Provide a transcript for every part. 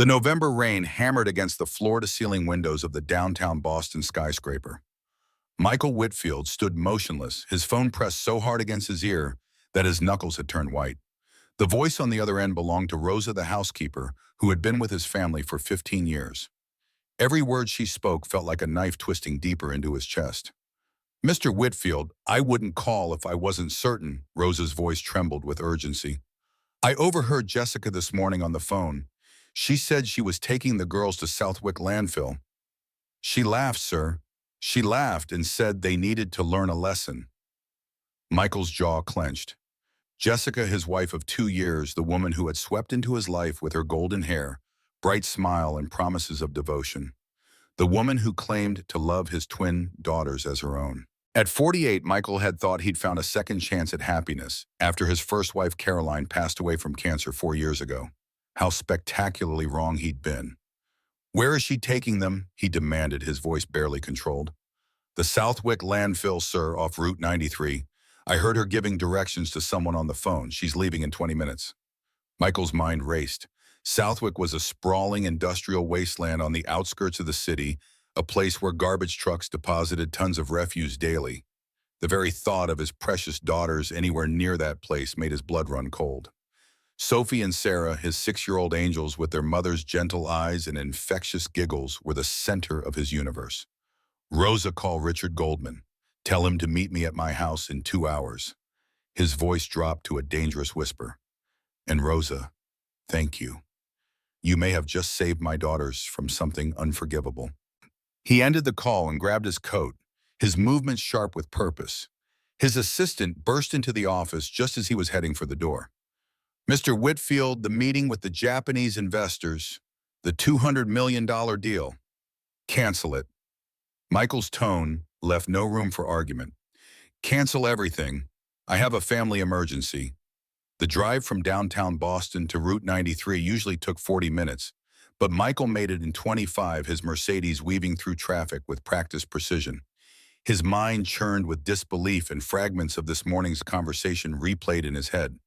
The November rain hammered against the floor-to-ceiling windows of the downtown Boston skyscraper. Michael Whitfield stood motionless, his phone pressed so hard against his ear that his knuckles had turned white. The voice on the other end belonged to Rosa, the housekeeper, who had been with his family for 15 years. Every word she spoke felt like a knife twisting deeper into his chest. "Mr. Whitfield, I wouldn't call if I wasn't certain," Rosa's voice trembled with urgency. "I overheard Jessica this morning on the phone. She said she was taking the girls to Southwick landfill. She laughed, sir. She laughed and said they needed to learn a lesson." Michael's jaw clenched. Jessica, his wife of 2 years, the woman who had swept into his life with her golden hair, bright smile, and promises of devotion. The woman who claimed to love his twin daughters as her own. At 48, Michael had thought he'd found a second chance at happiness after his first wife, Caroline, passed away from cancer 4 years ago. How spectacularly wrong he'd been. "Where is she taking them?" he demanded, his voice barely controlled. "The Southwick landfill, sir, off Route 93. I heard her giving directions to someone on the phone. She's leaving in 20 minutes. Michael's mind raced. Southwick was a sprawling industrial wasteland on the outskirts of the city, a place where garbage trucks deposited tons of refuse daily. The very thought of his precious daughters anywhere near that place made his blood run cold. Sophie and Sarah, his 6-year-old angels with their mother's gentle eyes and infectious giggles, were the center of his universe. "Rosa, call Richard Goldman. Tell him to meet me at my house in 2 hours." His voice dropped to a dangerous whisper. "And Rosa, thank you. You may have just saved my daughters from something unforgivable." He ended the call and grabbed his coat, his movements sharp with purpose. His assistant burst into the office just as he was heading for the door. "Mr. Whitfield, the meeting with the Japanese investors, the $200 million deal. Cancel it." Michael's tone left no room for argument. "Cancel everything. I have a family emergency." The drive from downtown Boston to Route 93 usually took 40 minutes, but Michael made it in 25, his Mercedes weaving through traffic with practiced precision. His mind churned with disbelief, and fragments of this morning's conversation replayed in his head.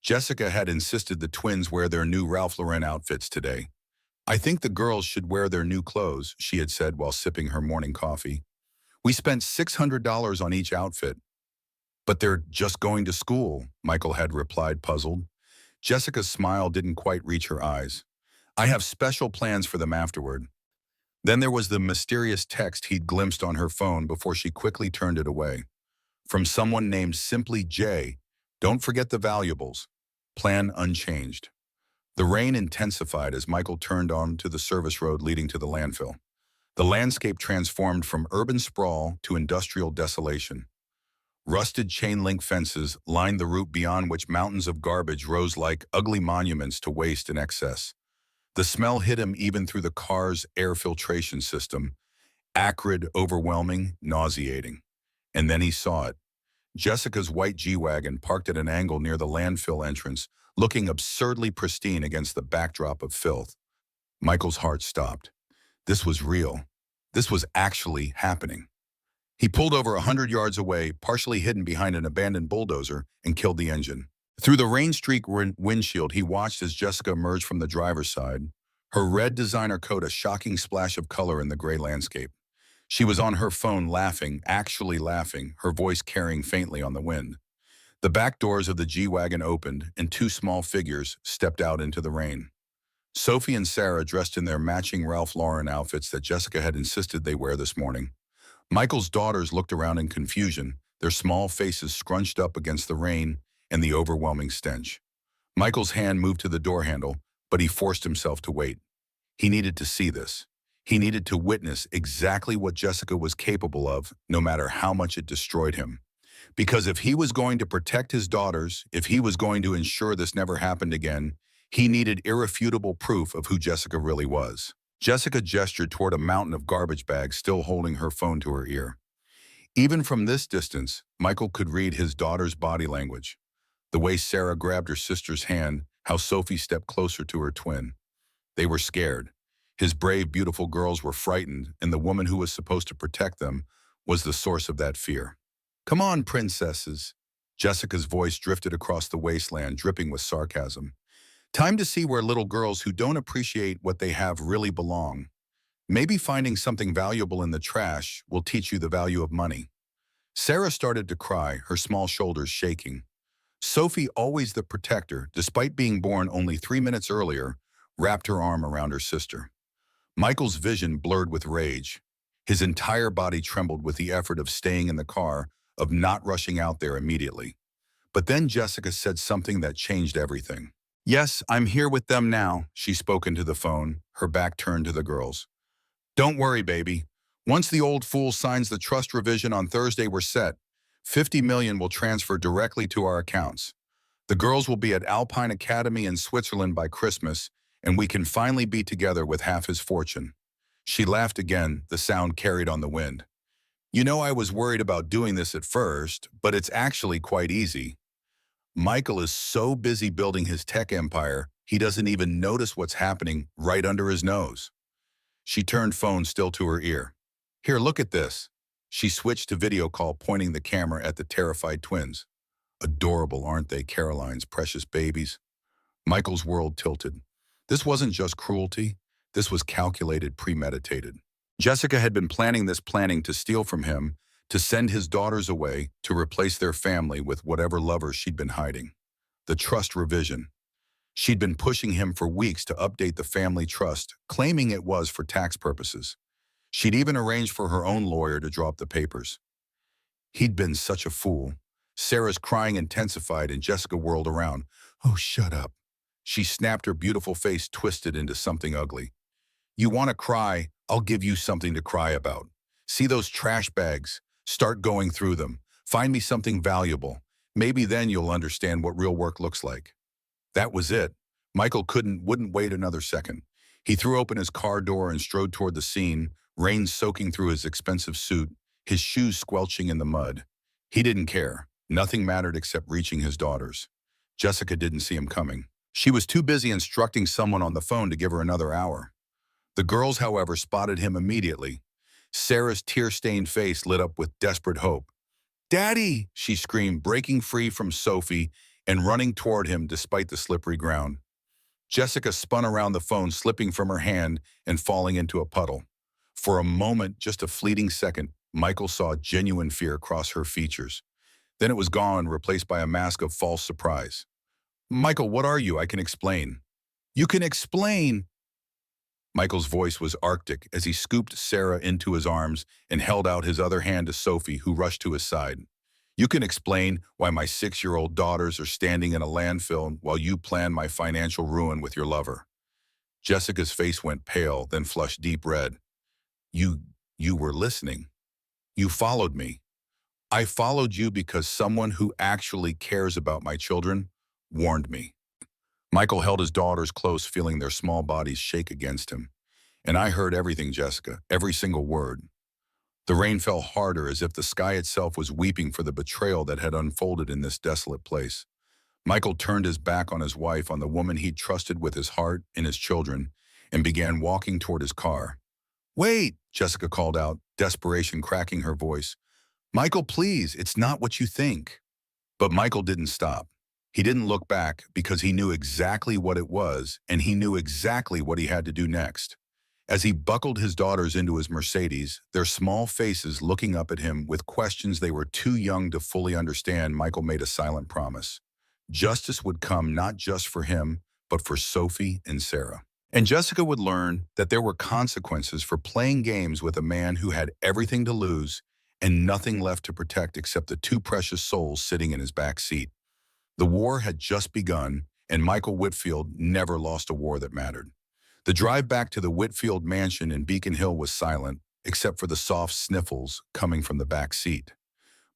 Jessica had insisted the twins wear their new Ralph Lauren outfits today. "I think the girls should wear their new clothes," she had said while sipping her morning coffee. "We spent $600 on each outfit." "But they're just going to school," Michael had replied, puzzled. Jessica's smile didn't quite reach her eyes. "I have special plans for them afterward." Then there was the mysterious text he'd glimpsed on her phone before she quickly turned it away. From someone named simply J. "Don't forget the valuables. Plan unchanged." The rain intensified as Michael turned onto the service road leading to the landfill. The landscape transformed from urban sprawl to industrial desolation. Rusted chain-link fences lined the route beyond which mountains of garbage rose like ugly monuments to waste and excess. The smell hit him even through the car's air filtration system, acrid, overwhelming, nauseating. And then he saw it. Jessica's white G-Wagon parked at an angle near the landfill entrance, looking absurdly pristine against the backdrop of filth. Michael's heart stopped. This was real. This was actually happening. He pulled over 100 yards away, partially hidden behind an abandoned bulldozer, and killed the engine. Through the rain-streaked windshield, he watched as Jessica emerged from the driver's side, her red designer coat a shocking splash of color in the gray landscape. She was on her phone laughing, actually laughing, her voice carrying faintly on the wind. The back doors of the G-Wagon opened, and 2 small figures stepped out into the rain. Sophie and Sarah, dressed in their matching Ralph Lauren outfits that Jessica had insisted they wear this morning. Michael's daughters looked around in confusion, their small faces scrunched up against the rain and the overwhelming stench. Michael's hand moved to the door handle, but he forced himself to wait. He needed to see this. He needed to witness exactly what Jessica was capable of, no matter how much it destroyed him. Because if he was going to protect his daughters, if he was going to ensure this never happened again, he needed irrefutable proof of who Jessica really was. Jessica gestured toward a mountain of garbage bags, still holding her phone to her ear. Even from this distance, Michael could read his daughter's body language. The way Sarah grabbed her sister's hand, how Sophie stepped closer to her twin. They were scared. His brave, beautiful girls were frightened, and the woman who was supposed to protect them was the source of that fear. "Come on, princesses." Jessica's voice drifted across the wasteland, dripping with sarcasm. Time to see where little girls who don't appreciate what they have really belong. Maybe finding something valuable in the trash will teach you the value of money. Sarah started to cry, her small shoulders shaking. Sophie, always the protector, despite being born only 3 minutes earlier, wrapped her arm around her sister. Michael's vision blurred with rage. His entire body trembled with the effort of staying in the car, of not rushing out there immediately. But then Jessica said something that changed everything. "Yes, I'm here with them now," she spoke into the phone, her back turned to the girls. "Don't worry, baby. Once the old fool signs the trust revision on Thursday, we're set. 50 million will transfer directly to our accounts. The girls will be at Alpine Academy in Switzerland by Christmas, and we can finally be together with half his fortune." She laughed again, the sound carried on the wind. "You know, I was worried about doing this at first, but it's actually quite easy. Michael is so busy building his tech empire, he doesn't even notice what's happening right under his nose." She turned phone still to her ear. "Here, look at this." She switched to video call, pointing the camera at the terrified twins. "Adorable, aren't they, Caroline's precious babies?" Michael's world tilted. This wasn't just cruelty. This was calculated, premeditated. Jessica had been planning this planning to steal from him, to send his daughters away, to replace their family with whatever lovers she'd been hiding. The trust revision. She'd been pushing him for weeks to update the family trust, claiming it was for tax purposes. She'd even arranged for her own lawyer to draw up the papers. He'd been such a fool. Sarah's crying intensified and Jessica whirled around. "Oh, shut up." She snapped, her beautiful face twisted into something ugly. "You want to cry? I'll give you something to cry about. See those trash bags? Start going through them. Find me something valuable. Maybe then you'll understand what real work looks like." That was it. Michael wouldn't wait another second. He threw open his car door and strode toward the scene, rain soaking through his expensive suit, his shoes squelching in the mud. He didn't care. Nothing mattered except reaching his daughters. Jessica didn't see him coming. She was too busy instructing someone on the phone to give her another hour. The girls, however, spotted him immediately. Sarah's tear-stained face lit up with desperate hope. "Daddy!" she screamed, breaking free from Sophie and running toward him despite the slippery ground. Jessica spun around the phone, slipping from her hand and falling into a puddle. For a moment, just a fleeting second, Michael saw genuine fear cross her features. Then it was gone, replaced by a mask of false surprise. "Michael, what are you? I can explain." "You can explain?" Michael's voice was arctic as he scooped Sarah into his arms and held out his other hand to Sophie, who rushed to his side. "You can explain why my 6-year-old daughters are standing in a landfill while you plan my financial ruin with your lover." Jessica's face went pale, then flushed deep red. You, you were listening. You followed me. I followed you because someone who actually cares about my children warned me." Michael held his daughters close, feeling their small bodies shake against him. "And I heard everything, Jessica, every single word." The rain fell harder, as if the sky itself was weeping for the betrayal that had unfolded in this desolate place. Michael turned his back on his wife, on the woman he'd trusted with his heart and his children, and began walking toward his car. "Wait!" Jessica called out, desperation cracking her voice. "Michael, please, it's not what you think." But Michael didn't stop. He didn't look back because he knew exactly what it was, and he knew exactly what he had to do next. As he buckled his daughters into his Mercedes, their small faces looking up at him with questions they were too young to fully understand, Michael made a silent promise. Justice would come not just for him, but for Sophie and Sarah. And Jessica would learn that there were consequences for playing games with a man who had everything to lose and nothing left to protect except the two precious souls sitting in his back seat. The war had just begun, and Michael Whitfield never lost a war that mattered. The drive back to the Whitfield mansion in Beacon Hill was silent, except for the soft sniffles coming from the back seat.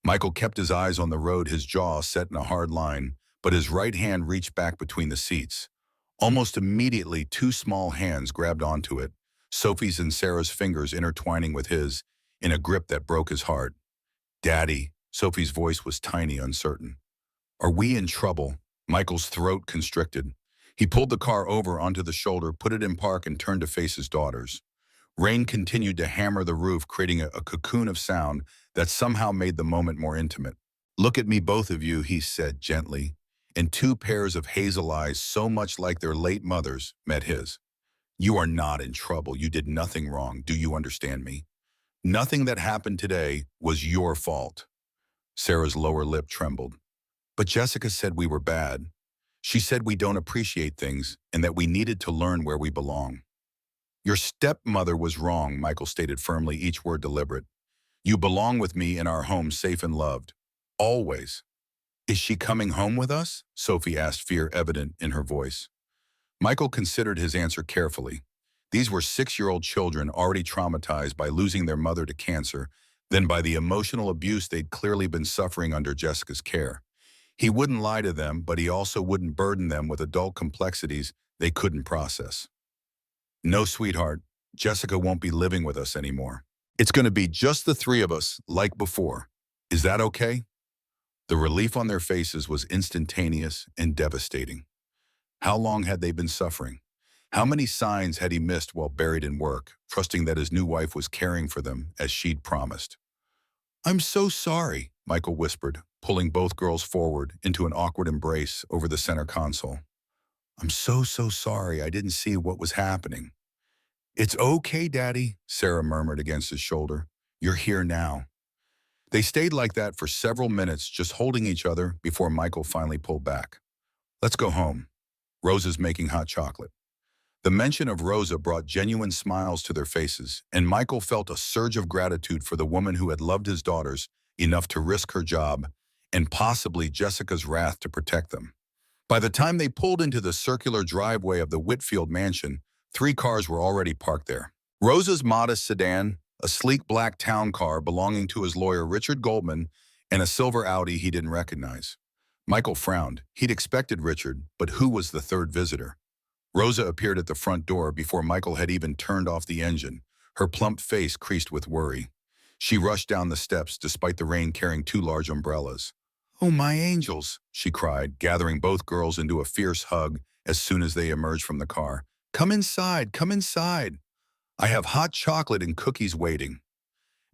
Michael kept his eyes on the road, his jaw set in a hard line, but his right hand reached back between the seats. Almost immediately, two small hands grabbed onto it, Sophie's and Sarah's fingers intertwining with his, in a grip that broke his heart. "Daddy," Sophie's voice was tiny, uncertain. "Are we in trouble?" Michael's throat constricted. He pulled the car over onto the shoulder, put it in park, and turned to face his daughters. Rain continued to hammer the roof, creating a cocoon of sound that somehow made the moment more intimate. "Look at me, both of you," he said gently. and two pairs of hazel eyes so much like their late mother's met his. You are not in trouble. You did nothing wrong. Do you understand me? Nothing that happened today was your fault. Sarah's lower lip trembled. But Jessica said we were bad. She said we don't appreciate things and that we needed to learn where we belong. Your stepmother was wrong, Michael stated firmly, each word deliberate. You belong with me in our home, safe and loved. Always. Is she coming home with us? Sophie asked, fear evident in her voice. Michael considered his answer carefully. These were 6-year-old children already traumatized by losing their mother to cancer, then by the emotional abuse they'd clearly been suffering under Jessica's care. He wouldn't lie to them, but he also wouldn't burden them with adult complexities they couldn't process. No, sweetheart, Jessica won't be living with us anymore. It's going to be just the three of us, like before. Is that okay? The relief on their faces was instantaneous and devastating. How long had they been suffering? How many signs had he missed while buried in work, trusting that his new wife was caring for them as she'd promised? I'm so sorry, Michael whispered, pulling both girls forward into an awkward embrace over the center console. I'm so sorry. I didn't see what was happening. It's okay, Daddy, Sarah murmured against his shoulder. You're here now. They stayed like that for several minutes, just holding each other before Michael finally pulled back. Let's go home. Rosa's making hot chocolate. The mention of Rosa brought genuine smiles to their faces, and Michael felt a surge of gratitude for the woman who had loved his daughters enough to risk her job and possibly Jessica's wrath to protect them. By the time they pulled into the circular driveway of the Whitfield mansion, 3 cars were already parked there. Rosa's modest sedan, a sleek black town car belonging to his lawyer Richard Goldman, and a silver Audi he didn't recognize. Michael frowned. He'd expected Richard, but who was the third visitor? Rosa appeared at the front door before Michael had even turned off the engine, her plump face creased with worry. She rushed down the steps despite the rain, carrying 2 large umbrellas. Oh, my angels, she cried, gathering both girls into a fierce hug as soon as they emerged from the car. Come inside, come inside. I have hot chocolate and cookies waiting.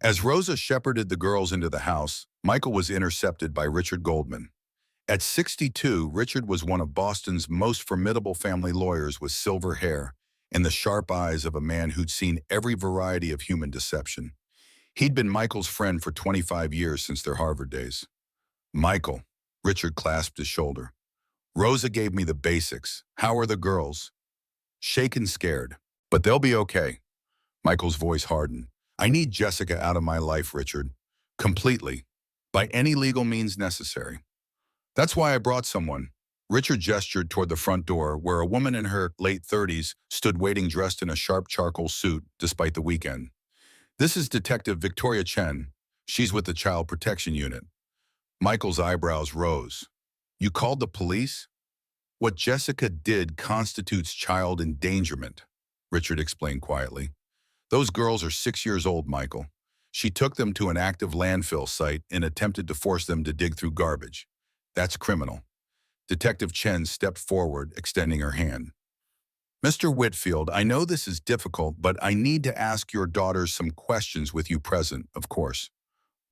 As Rosa shepherded the girls into the house, Michael was intercepted by Richard Goldman. At 62, Richard was one of Boston's most formidable family lawyers with silver hair and the sharp eyes of a man who'd seen every variety of human deception. He'd been Michael's friend for 25 years since their Harvard days. Michael, Richard clasped his shoulder. Rosa gave me the basics. How are the girls? Shaken, scared. But they'll be okay. Michael's voice hardened. I need Jessica out of my life, Richard. Completely. By any legal means necessary. That's why I brought someone. Richard gestured toward the front door, where a woman in her late 30s stood waiting, dressed in a sharp charcoal suit despite the weekend. This is Detective Victoria Chen. She's with the Child Protection Unit. Michael's eyebrows rose. You called the police? What Jessica did constitutes child endangerment, Richard explained quietly. Those girls are 6 years old, Michael. She took them to an active landfill site and attempted to force them to dig through garbage. That's criminal. Detective Chen stepped forward, extending her hand. Mr. Whitfield, I know this is difficult, but I need to ask your daughters some questions with you present, of course.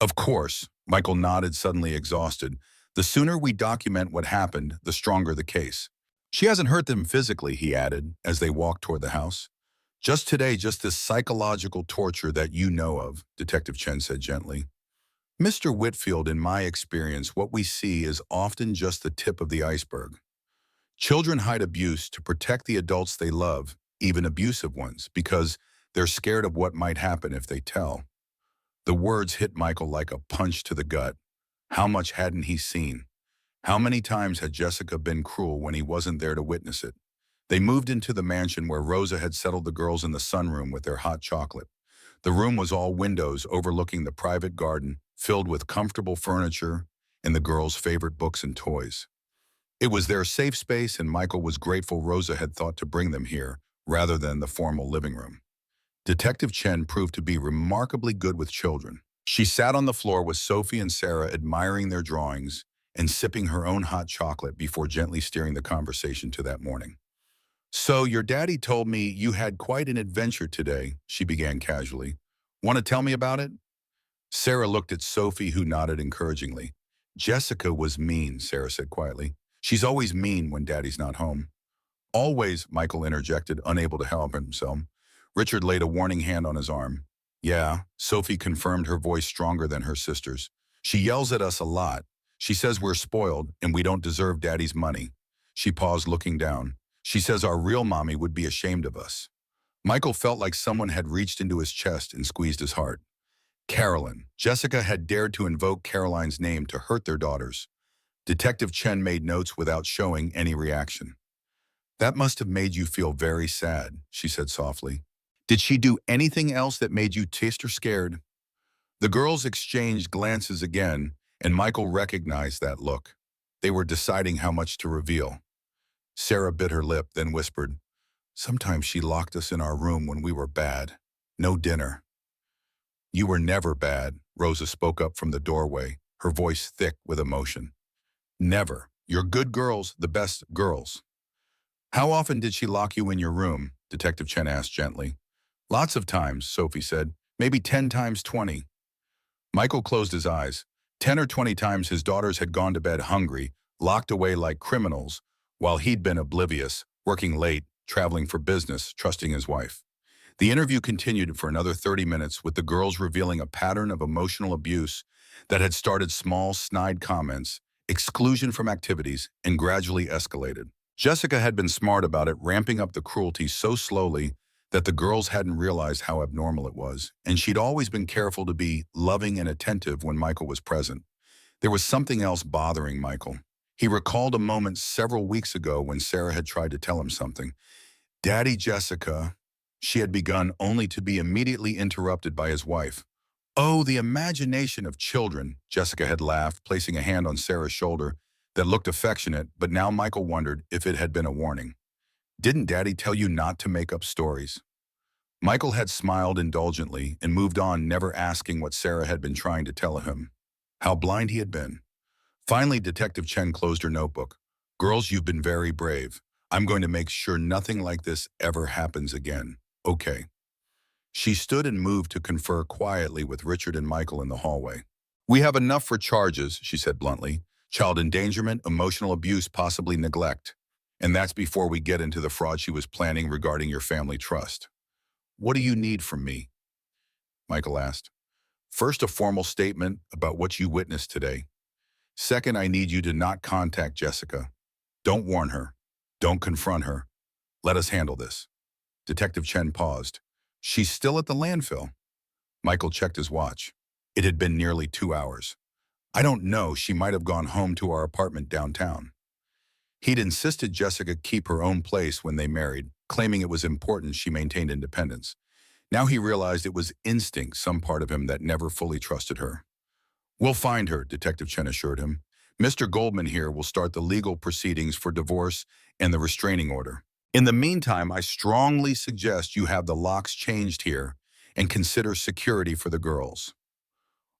Of course, Michael nodded, suddenly exhausted. The sooner we document what happened, the stronger the case. She hasn't hurt them physically, he added, as they walked toward the house. Just today, just this psychological torture that you know of, Detective Chen said gently. Mr. Whitfield, in my experience, what we see is often just the tip of the iceberg. Children hide abuse to protect the adults they love, even abusive ones, because they're scared of what might happen if they tell. The words hit Michael like a punch to the gut. How much hadn't he seen? How many times had Jessica been cruel when he wasn't there to witness it? They moved into the mansion where Rosa had settled the girls in the sunroom with their hot chocolate. The room was all windows overlooking the private garden, filled with comfortable furniture and the girls' favorite books and toys. It was their safe space, and Michael was grateful Rosa had thought to bring them here rather than the formal living room. Detective Chen proved to be remarkably good with children. She sat on the floor with Sophie and Sarah, admiring their drawings and sipping her own hot chocolate before gently steering the conversation to that morning. So your daddy told me you had quite an adventure today, she began casually. Want to tell me about it? Sarah looked at Sophie, who nodded encouragingly. Jessica was mean, Sarah said quietly. She's always mean when Daddy's not home. Always, Michael interjected, unable to help himself. Richard laid a warning hand on his arm. Yeah, Sophie confirmed, her voice stronger than her sister's. She yells at us a lot. She says we're spoiled and we don't deserve Daddy's money. She paused, looking down. She says our real mommy would be ashamed of us. Michael felt like someone had reached into his chest and squeezed his heart. Carolyn. Jessica had dared to invoke Caroline's name to hurt their daughters. Detective Chen made notes without showing any reaction. That must have made you feel very sad, she said softly. Did she do anything else that made you taste or scared? The girls exchanged glances again, and Michael recognized that look. They were deciding how much to reveal. Sarah bit her lip, then whispered, Sometimes she locked us in our room when we were bad. No dinner. You were never bad, Rosa spoke up from the doorway, her voice thick with emotion. Never. You're good girls, the best girls. How often did she lock you in your room? Detective Chen asked gently. Lots of times, Sophie said. Maybe 10 times 20. Michael closed his eyes. 10 or 20 times his daughters had gone to bed hungry, locked away like criminals, while he'd been oblivious, working late, traveling for business, trusting his wife. The interview continued for another 30 minutes, with the girls revealing a pattern of emotional abuse that had started small, snide comments, exclusion from activities, and gradually escalated. Jessica had been smart about it, ramping up the cruelty so slowly that the girls hadn't realized how abnormal it was, and she'd always been careful to be loving and attentive when Michael was present. There was something else bothering Michael. He recalled a moment several weeks ago when Sarah had tried to tell him something. Daddy, Jessica, she had begun, only to be immediately interrupted by his wife. Oh, the imagination of children, Jessica had laughed, placing a hand on Sarah's shoulder that looked affectionate, but now Michael wondered if it had been a warning. Didn't Daddy tell you not to make up stories? Michael had smiled indulgently and moved on, never asking what Sarah had been trying to tell him. How blind he had been. Finally, Detective Chen closed her notebook. Girls, you've been very brave. I'm going to make sure nothing like this ever happens again. Okay. She stood and moved to confer quietly with Richard and Michael in the hallway. We have enough for charges, she said bluntly. Child endangerment, emotional abuse, possibly neglect. And that's before we get into the fraud she was planning regarding your family trust. What do you need from me? Michael asked. First, a formal statement about what you witnessed today. Second, I need you to not contact Jessica. Don't warn her. Don't confront her. Let us handle this. Detective Chen paused. She's still at the landfill. Michael checked his watch. It had been nearly 2 hours. I don't know, she might have gone home to our apartment downtown. He'd insisted Jessica keep her own place when they married, claiming it was important she maintained independence. Now he realized it was instinct, some part of him that never fully trusted her. We'll find her, Detective Chen assured him. Mr. Goldman here will start the legal proceedings for divorce and the restraining order. In the meantime, I strongly suggest you have the locks changed here and consider security for the girls.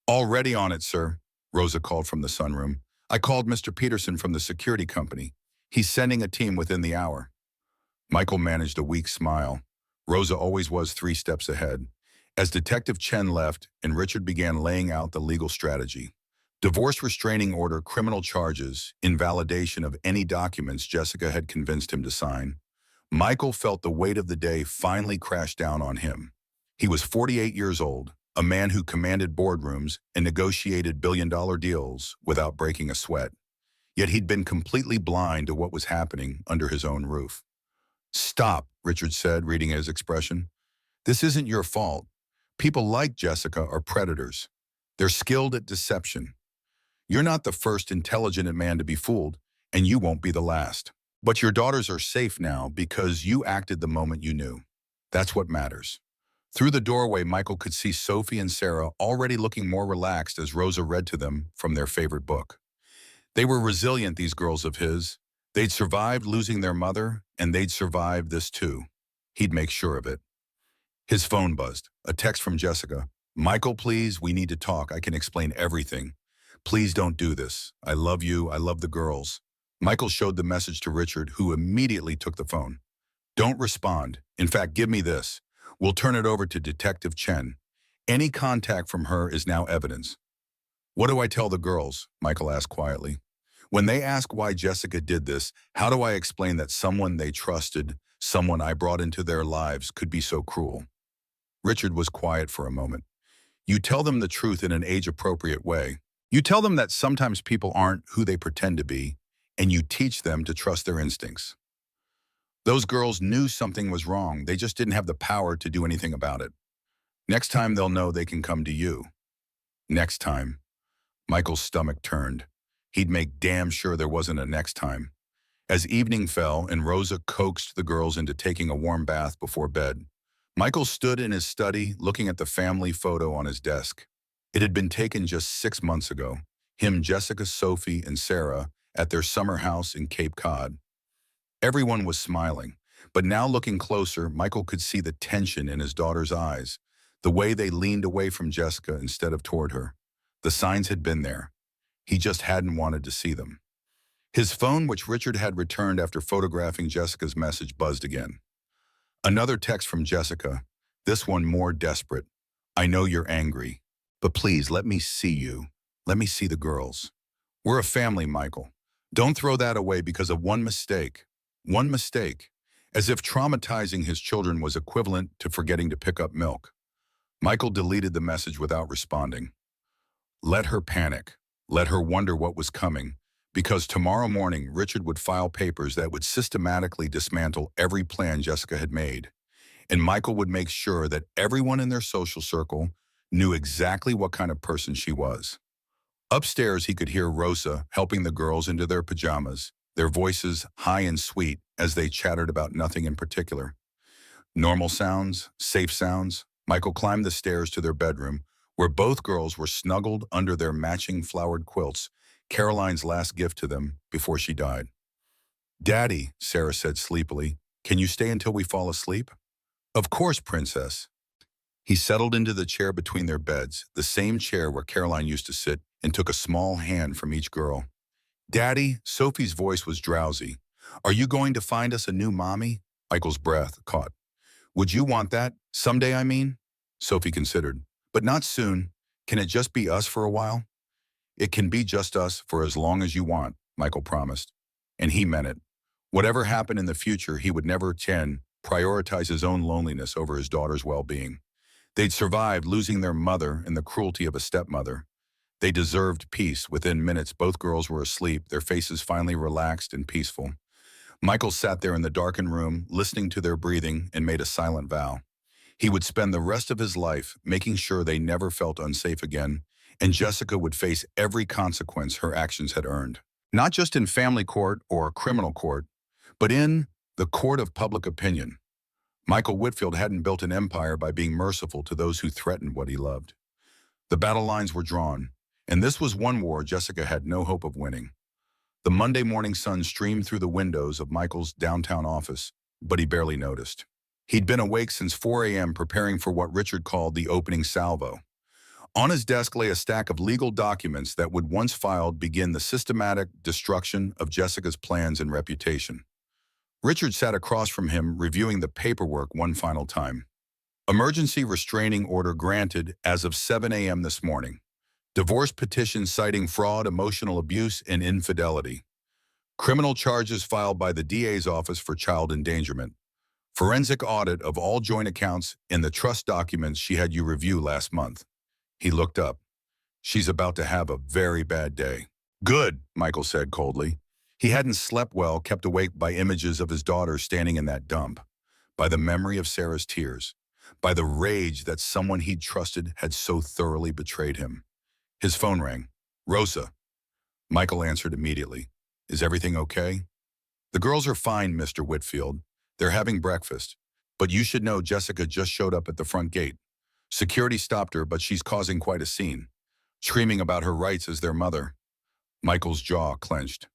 Already on it, sir, Rosa called from the sunroom. I called Mr. Peterson from the security company. He's sending a team within the hour. Michael managed a weak smile. Rosa always was 3 steps ahead. As Detective Chen left and Richard began laying out the legal strategy. Divorce restraining order, criminal charges, invalidation of any documents Jessica had convinced him to sign. Michael felt the weight of the day finally crash down on him. He was 48 years old, a man who commanded boardrooms and negotiated billion-dollar deals without breaking a sweat. Yet he'd been completely blind to what was happening under his own roof. Stop, Richard said, reading his expression. This isn't your fault. People like Jessica are predators. They're skilled at deception. You're not the first intelligent man to be fooled, and you won't be the last. But your daughters are safe now because you acted the moment you knew. That's what matters. Through the doorway, Michael could see Sophie and Sarah already looking more relaxed as Rosa read to them from their favorite book. They were resilient, these girls of his. They'd survived losing their mother, and they'd survived this too. He'd make sure of it. His phone buzzed. A text from Jessica. Michael, please, we need to talk. I can explain everything. Please don't do this. I love you. I love the girls. Michael showed the message to Richard, who immediately took the phone. Don't respond. In fact, give me this. We'll turn it over to Detective Chen. Any contact from her is now evidence. What do I tell the girls? Michael asked quietly. When they ask why Jessica did this, how do I explain that someone they trusted, someone I brought into their lives, could be so cruel? Richard was quiet for a moment. You tell them the truth in an age-appropriate way. You tell them that sometimes people aren't who they pretend to be, and you teach them to trust their instincts. Those girls knew something was wrong. They just didn't have the power to do anything about it. Next time they'll know they can come to you. Next time. Michael's stomach turned. He'd make damn sure there wasn't a next time. As evening fell and Rosa coaxed the girls into taking a warm bath before bed, Michael stood in his study looking at the family photo on his desk. It had been taken just 6 months ago. Him, Jessica, Sophie, and Sarah at their summer house in Cape Cod. Everyone was smiling, but now looking closer, Michael could see the tension in his daughter's eyes, the way they leaned away from Jessica instead of toward her. The signs had been there. He just hadn't wanted to see them. His phone, which Richard had returned after photographing Jessica's message, buzzed again. Another text from Jessica, this one more desperate. I know you're angry, but please let me see you. Let me see the girls. We're a family, Michael. Don't throw that away because of one mistake. One mistake. As if traumatizing his children was equivalent to forgetting to pick up milk. Michael deleted the message without responding. Let her panic. Let her wonder what was coming, because tomorrow morning Richard would file papers that would systematically dismantle every plan Jessica had made, and Michael would make sure that everyone in their social circle knew exactly what kind of person she was. Upstairs, he could hear Rosa helping the girls into their pajamas, their voices high and sweet as they chattered about nothing in particular. Normal sounds, safe sounds. Michael climbed the stairs to their bedroom, where both girls were snuggled under their matching flowered quilts, Caroline's last gift to them before she died. Daddy, Sarah said sleepily, can you stay until we fall asleep? Of course, Princess. He settled into the chair between their beds, the same chair where Caroline used to sit, and took a small hand from each girl. Daddy, Sophie's voice was drowsy. Are you going to find us a new mommy? Michael's breath caught. Would you want that? Someday, I mean? Sophie considered. But not soon. Can it just be us for a while? It can be just us for as long as you want, Michael promised. And he meant it. Whatever happened in the future, he would never prioritize his own loneliness over his daughter's well-being. They'd survived losing their mother and the cruelty of a stepmother. They deserved peace. Within minutes, both girls were asleep, their faces finally relaxed and peaceful. Michael sat there in the darkened room, listening to their breathing, and made a silent vow. He would spend the rest of his life making sure they never felt unsafe again, and Jessica would face every consequence her actions had earned. Not just in family court or criminal court, but in the court of public opinion. Michael Whitfield hadn't built an empire by being merciful to those who threatened what he loved. The battle lines were drawn, and this was one war Jessica had no hope of winning. The Monday morning sun streamed through the windows of Michael's downtown office, but he barely noticed. He'd been awake since 4 a.m. preparing for what Richard called the opening salvo. On his desk lay a stack of legal documents that would, once filed, begin the systematic destruction of Jessica's plans and reputation. Richard sat across from him, reviewing the paperwork one final time. Emergency restraining order granted as of 7 a.m. this morning. Divorce petition citing fraud, emotional abuse, and infidelity. Criminal charges filed by the DA's office for child endangerment. Forensic audit of all joint accounts in the trust documents she had you review last month. He looked up. She's about to have a very bad day. Good, Michael said coldly. He hadn't slept well, kept awake by images of his daughter standing in that dump, by the memory of Sarah's tears, by the rage that someone he'd trusted had so thoroughly betrayed him. His phone rang. Rosa. Michael answered immediately. Is everything okay? The girls are fine, Mr. Whitfield. They're having breakfast. But you should know Jessica just showed up at the front gate. Security stopped her, but she's causing quite a scene, screaming about her rights as their mother. Michael's jaw clenched.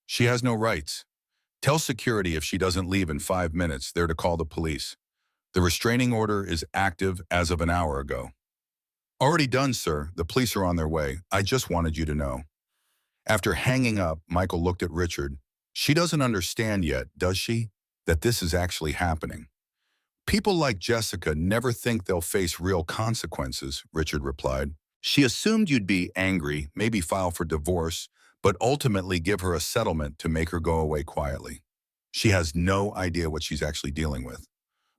She has no rights. Tell security if she doesn't leave in 5 minutes, they're to call the police. The restraining order is active as of an hour ago. Already done, sir. The police are on their way. I just wanted you to know. After hanging up, Michael looked at Richard. She doesn't understand yet, does she, that this is actually happening? People like Jessica never think they'll face real consequences, Richard replied. She assumed you'd be angry, maybe file for divorce, but ultimately give her a settlement to make her go away quietly. She has no idea what she's actually dealing with.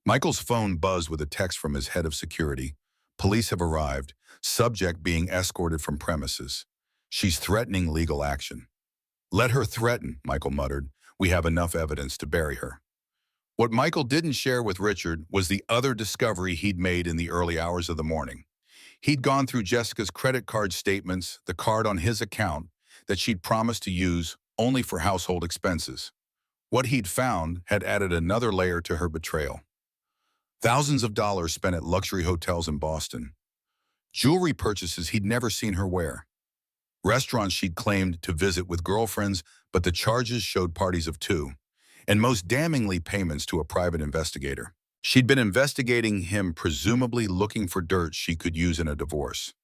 Michael's phone buzzed with a text from his head of security. Police have arrived, subject being escorted from premises. She's threatening legal action. Let her threaten, Michael muttered. We have enough evidence to bury her. What Michael didn't share with Richard was the other discovery he'd made in the early hours of the morning. He'd gone through Jessica's credit card statements, the card on his account that she'd promised to use only for household expenses. What he'd found had added another layer to her betrayal. Thousands of dollars spent at luxury hotels in Boston. Jewelry purchases he'd never seen her wear. Restaurants she'd claimed to visit with girlfriends, but the charges showed parties of two. And most damningly, payments to a private investigator. She'd been investigating him, presumably looking for dirt she could use in a divorce.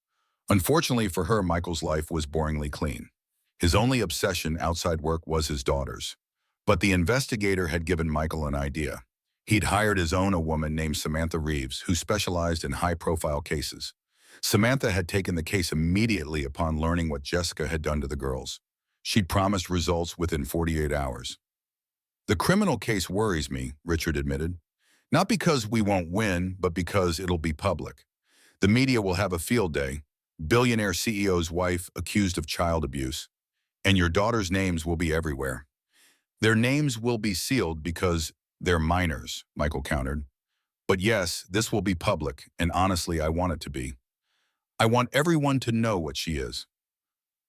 Unfortunately for her, Michael's life was boringly clean. His only obsession outside work was his daughters. But the investigator had given Michael an idea. He'd hired his own a woman named Samantha Reeves, who specialized in high-profile cases. Samantha had taken the case immediately upon learning what Jessica had done to the girls. She'd promised results within 48 hours. The criminal case worries me, Richard admitted. Not because we won't win, but because it'll be public. The media will have a field day. Billionaire CEO's wife accused of child abuse. And your daughters' names will be everywhere. Their names will be sealed because they're minors, Michael countered. But yes, this will be public, and honestly, I want it to be. I want everyone to know what she is.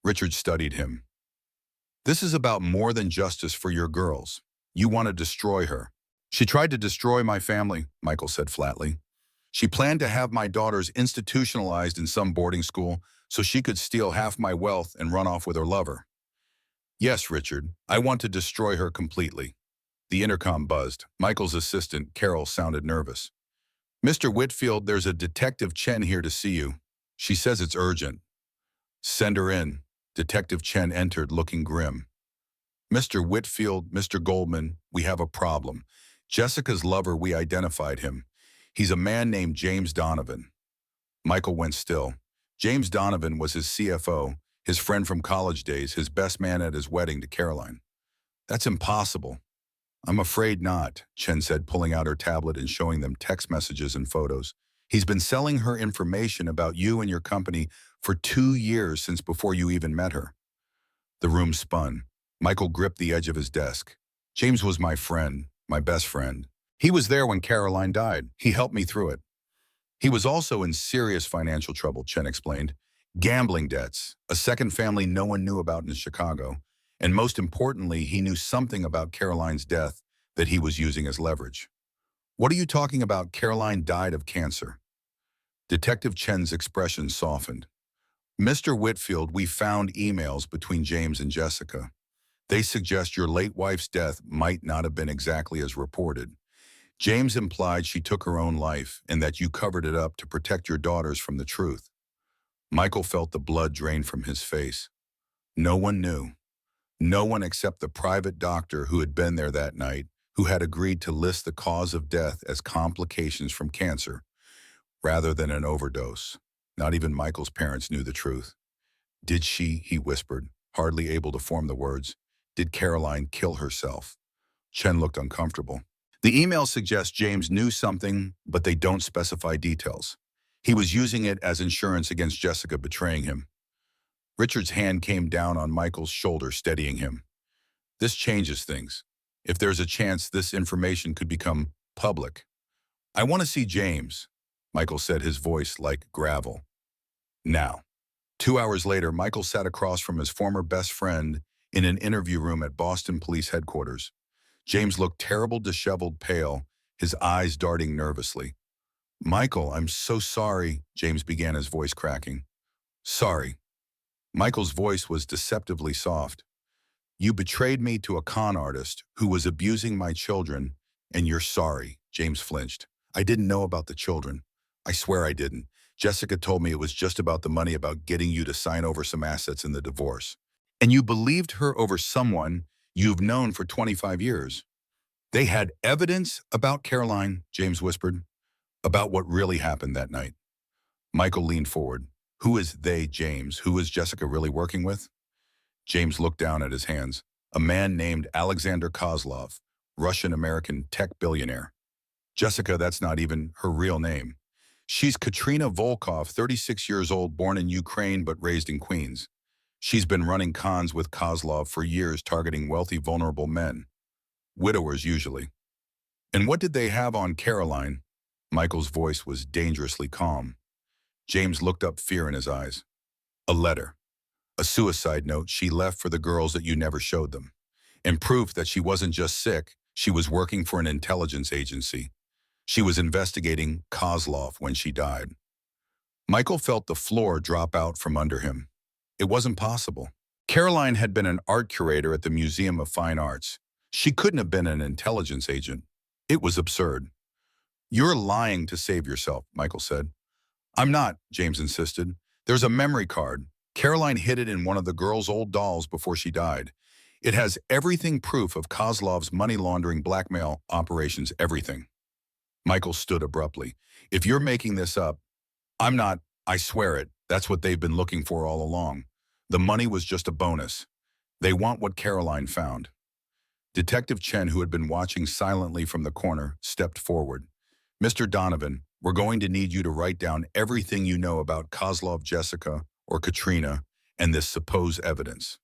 Richard studied him. This is about more than justice for your girls. You want to destroy her. She tried to destroy my family, Michael said flatly. She planned to have my daughters institutionalized in some boarding school so she could steal half my wealth and run off with her lover. Yes, Richard, I want to destroy her completely. The intercom buzzed. Michael's assistant, Carol, sounded nervous. Mr. Whitfield, there's a Detective Chen here to see you. She says it's urgent. Send her in. Detective Chen entered, looking grim. Mr. Whitfield, Mr. Goldman, we have a problem. Jessica's lover, we identified him. He's a man named James Donovan. Michael went still. James Donovan was his CFO, his friend from college days, his best man at his wedding to Caroline. That's impossible. I'm afraid not, Chen said, pulling out her tablet and showing them text messages and photos. He's been selling her information about you and your company for 2 years, since before you even met her. The room spun. Michael gripped the edge of his desk. James was my friend, my best friend. He was there when Caroline died. He helped me through it. He was also in serious financial trouble, Chen explained. Gambling debts, a second family no one knew about in Chicago, and most importantly, he knew something about Caroline's death that he was using as leverage. What are you talking about? Caroline died of cancer. Detective Chen's expression softened. Mr. Whitfield, we found emails between James and Jessica. They suggest your late wife's death might not have been exactly as reported. James implied she took her own life and that you covered it up to protect your daughters from the truth. Michael felt the blood drain from his face. No one knew. No one except the private doctor who had been there that night, who had agreed to list the cause of death as complications from cancer, rather than an overdose. Not even Michael's parents knew the truth. Did she, he whispered, hardly able to form the words, did Caroline kill herself? Chen looked uncomfortable. The email suggests James knew something, but they don't specify details. He was using it as insurance against Jessica betraying him. Richard's hand came down on Michael's shoulder, steadying him. This changes things. If there's a chance this information could become public. I want to see James, Michael said, his voice like gravel. Now. 2 hours later, Michael sat across from his former best friend in an interview room at Boston Police Headquarters. James looked terrible, disheveled, pale, his eyes darting nervously. Michael, I'm so sorry, James began, his voice cracking. Sorry. Michael's voice was deceptively soft. You betrayed me to a con artist who was abusing my children, and you're sorry, James flinched. I didn't know about the children. I swear I didn't. Jessica told me it was just about the money, about getting you to sign over some assets in the divorce. And you believed her over someone you've known for 25 years. They had evidence about Caroline, James whispered, about what really happened that night. Michael leaned forward. Who is they, James? Who is Jessica really working with? James looked down at his hands. A man named Alexander Kozlov, Russian-American tech billionaire. Jessica, that's not even her real name. She's Katrina Volkov, 36 years old, born in Ukraine but raised in Queens. She's been running cons with Kozlov for years, targeting wealthy, vulnerable men. Widowers, usually. And what did they have on Caroline? Michael's voice was dangerously calm. James looked up, fear in his eyes. A letter. A suicide note she left for the girls that you never showed them. And proof that she wasn't just sick, she was working for an intelligence agency. She was investigating Kozlov when she died. Michael felt the floor drop out from under him. It wasn't possible. Caroline had been an art curator at the Museum of Fine Arts. She couldn't have been an intelligence agent. It was absurd. You're lying to save yourself, Michael said. I'm not, James insisted. There's a memory card. Caroline hid it in one of the girls' old dolls before she died. It has everything, proof of Kozlov's money laundering, blackmail operations, everything. Michael stood abruptly. If you're making this up, I'm not, I swear it. That's what they've been looking for all along. The money was just a bonus. They want what Caroline found. Detective Chen, who had been watching silently from the corner, stepped forward. Mr. Donovan, we're going to need you to write down everything you know about Kozlov, Jessica, or Katrina, and this supposed evidence.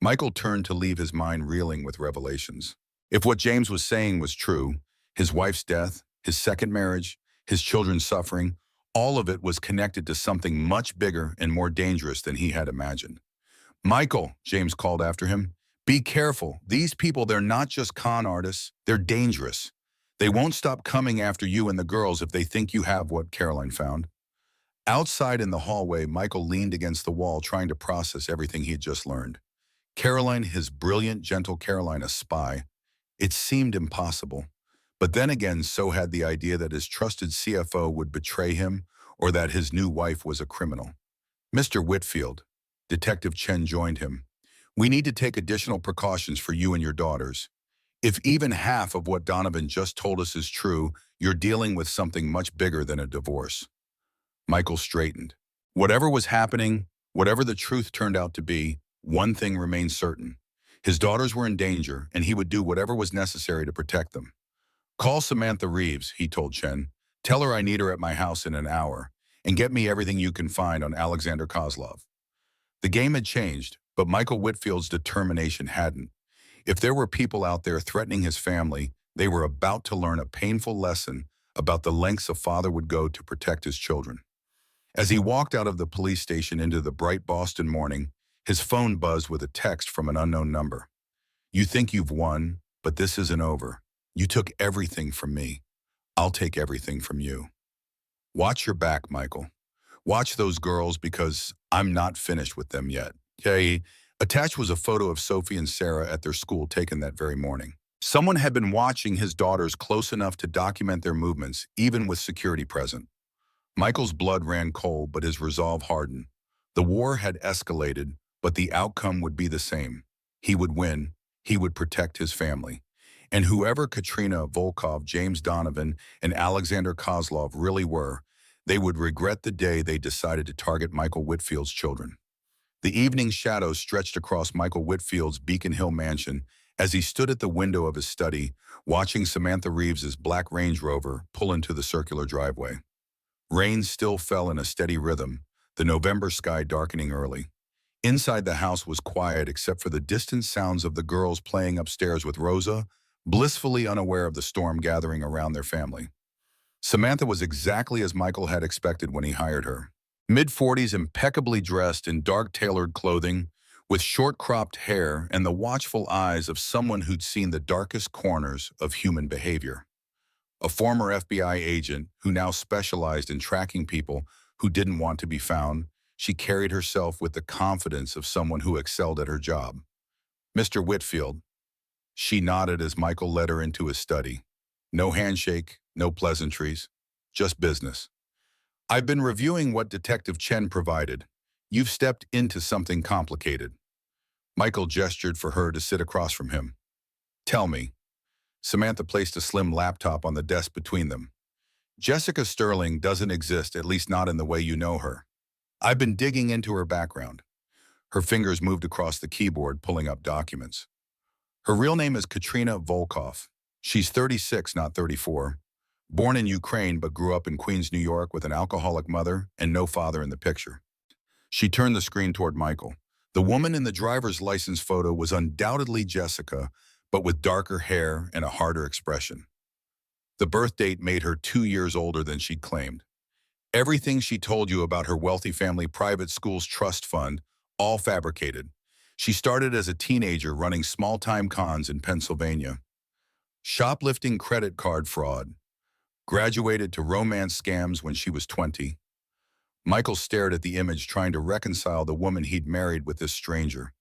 Michael turned to leave, his mind reeling with revelations. If what James was saying was true, his wife's death, his second marriage, his children's suffering, all of it was connected to something much bigger and more dangerous than he had imagined. Michael, James called after him, be careful. These people, they're not just con artists, they're dangerous. They won't stop coming after you and the girls if they think you have what Caroline found. Outside in the hallway, Michael leaned against the wall, trying to process everything he had just learned. Caroline, his brilliant, gentle Caroline, a spy. It seemed impossible. But then again, so had the idea that his trusted CFO would betray him or that his new wife was a criminal. Mr. Whitfield, Detective Chen joined him. We need to take additional precautions for you and your daughters. If even half of what Donovan just told us is true, you're dealing with something much bigger than a divorce. Michael straightened. Whatever was happening, whatever the truth turned out to be, one thing remained certain. His daughters were in danger, and he would do whatever was necessary to protect them. Call Samantha Reeves, he told Chen. Tell her I need her at my house in an hour, and get me everything you can find on Alexander Kozlov. The game had changed, but Michael Whitfield's determination hadn't. If there were people out there threatening his family, they were about to learn a painful lesson about the lengths a father would go to protect his children. As he walked out of the police station into the bright Boston morning, his phone buzzed with a text from an unknown number. You think you've won, but this isn't over. You took everything from me. I'll take everything from you. Watch your back, Michael. Watch those girls, because I'm not finished with them yet. Okay? Attached was a photo of Sophie and Sarah at their school, taken that very morning. Someone had been watching his daughters close enough to document their movements, even with security present. Michael's blood ran cold, but his resolve hardened. The war had escalated, but the outcome would be the same. He would win. He would protect his family. And whoever Katrina Volkov, James Donovan, and Alexander Kozlov really were, they would regret the day they decided to target Michael Whitfield's children. The evening shadows stretched across Michael Whitfield's Beacon Hill mansion as he stood at the window of his study, watching Samantha Reeves's black Range Rover pull into the circular driveway. Rain still fell in a steady rhythm, the November sky darkening early. Inside the house was quiet except for the distant sounds of the girls playing upstairs with Rosa, blissfully unaware of the storm gathering around their family. Samantha was exactly as Michael had expected when he hired her. Mid-40s, impeccably dressed in dark tailored clothing, with short-cropped hair and the watchful eyes of someone who'd seen the darkest corners of human behavior. A former FBI agent who now specialized in tracking people who didn't want to be found, she carried herself with the confidence of someone who excelled at her job. Mr. Whitfield. She nodded as Michael led her into his study. No handshake, no pleasantries, just business. I've been reviewing what Detective Chen provided. You've stepped into something complicated. Michael gestured for her to sit across from him. Tell me. Samantha placed a slim laptop on the desk between them. Jessica Sterling doesn't exist, at least not in the way you know her. I've been digging into her background. Her fingers moved across the keyboard, pulling up documents. Her real name is Katrina Volkov. She's 36, not 34. Born in Ukraine but grew up in Queens, New York with an alcoholic mother and no father in the picture. She turned the screen toward Michael. The woman in the driver's license photo was undoubtedly Jessica, but with darker hair and a harder expression. The birth date made her 2 years older than she'd claimed. Everything she told you about her wealthy family private school's trust fund, all fabricated. She started as a teenager running small-time cons in Pennsylvania. Shoplifting, credit card fraud. Graduated to romance scams when she was 20. Michael stared at the image, trying to reconcile the woman he'd married with this stranger.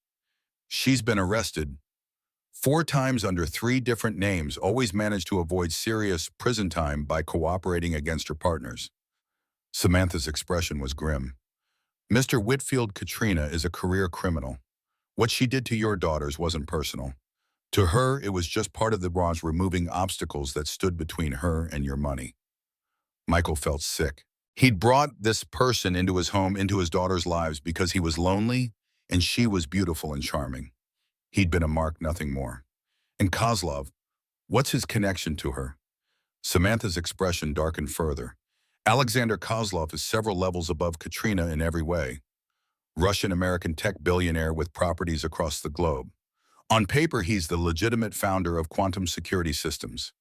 She's been arrested 4 times under 3 different names, always managed to avoid serious prison time by cooperating against her partners. Samantha's expression was grim. Mr. Whitfield, Katrina is a career criminal. What she did to your daughters wasn't personal. To her, it was just part of the barrage, removing obstacles that stood between her and your money. Michael felt sick. He'd brought this person into his home, into his daughters' lives, because he was lonely and she was beautiful and charming. He'd been a mark, nothing more. And Kozlov, what's his connection to her? Samantha's expression darkened further. Alexander Kozlov is several levels above Katrina in every way. Russian-American tech billionaire with properties across the globe. On paper, he's the legitimate founder of quantum security systems.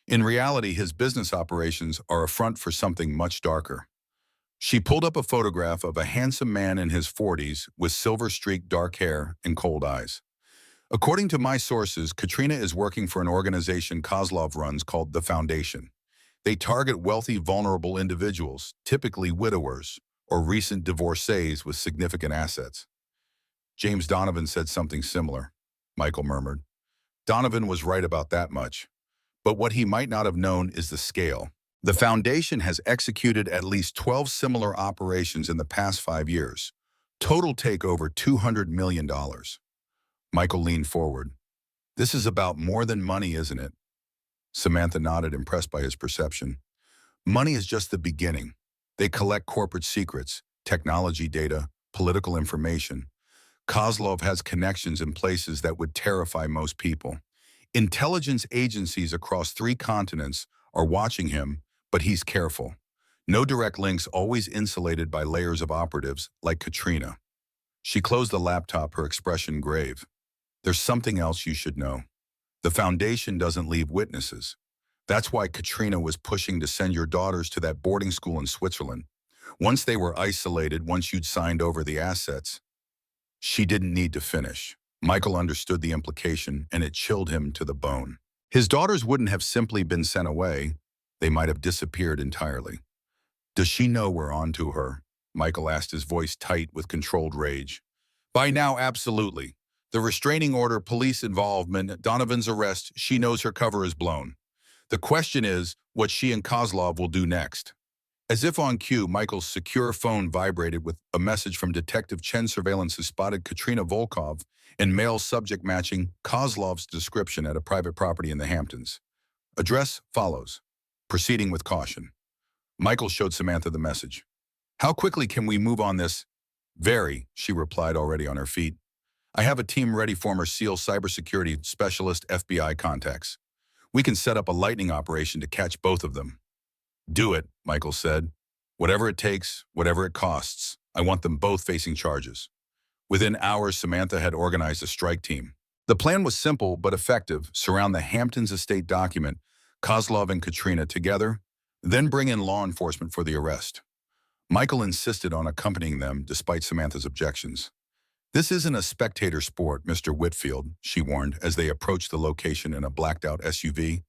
In reality, his business operations are a front for something much darker. She pulled up a photograph of a handsome man in his 40s with silver-streaked dark hair and cold eyes. According to my sources, Katrina is working for an organization Kozlov runs called the Foundation. They target wealthy, vulnerable individuals, typically widowers or recent divorcees with significant assets. James Donovan said something similar, Michael murmured. Donovan was right about that much. But what he might not have known is the scale. The Foundation has executed at least 12 similar operations in the past 5 years. Total take over $200 million. Michael leaned forward. This is about more than money, isn't it? Samantha nodded, impressed by his perception. Money is just the beginning. They collect corporate secrets, technology data, political information. Kozlov has connections in places that would terrify most people. Intelligence agencies across 3 continents are watching him, but he's careful. No direct links, always insulated by layers of operatives like Katrina. She closed the laptop, her expression grave. There's something else you should know. The Foundation doesn't leave witnesses. That's why Katrina was pushing to send your daughters to that boarding school in Switzerland. Once they were isolated, once you'd signed over the assets, she didn't need to finish. Michael understood the implication, and it chilled him to the bone. His daughters wouldn't have simply been sent away. They might have disappeared entirely. Does she know we're on to her? Michael asked, his voice tight with controlled rage. By now, absolutely. The restraining order, police involvement, Donovan's arrest, she knows her cover is blown. The question is what she and Kozlov will do next. As if on cue, Michael's secure phone vibrated with a message from Detective Chen. Surveillance has spotted Katrina Volkov and male subject matching Kozlov's description at a private property in the Hamptons. Address follows. Proceeding with caution. Michael showed Samantha the message. How quickly can we move on this? Very, she replied, already on her feet. I have a team ready, former SEAL cybersecurity specialist, FBI contacts. We can set up a lightning operation to catch both of them. Do it, Michael said. Whatever it takes, whatever it costs. I want them both facing charges. Within hours, Samantha had organized a strike team. The plan was simple but effective. Surround the Hamptons estate document, Kozlov and Katrina together, then bring in law enforcement for the arrest. Michael insisted on accompanying them despite Samantha's objections. This isn't a spectator sport, Mr. Whitfield, she warned as they approached the location in a blacked-out SUV.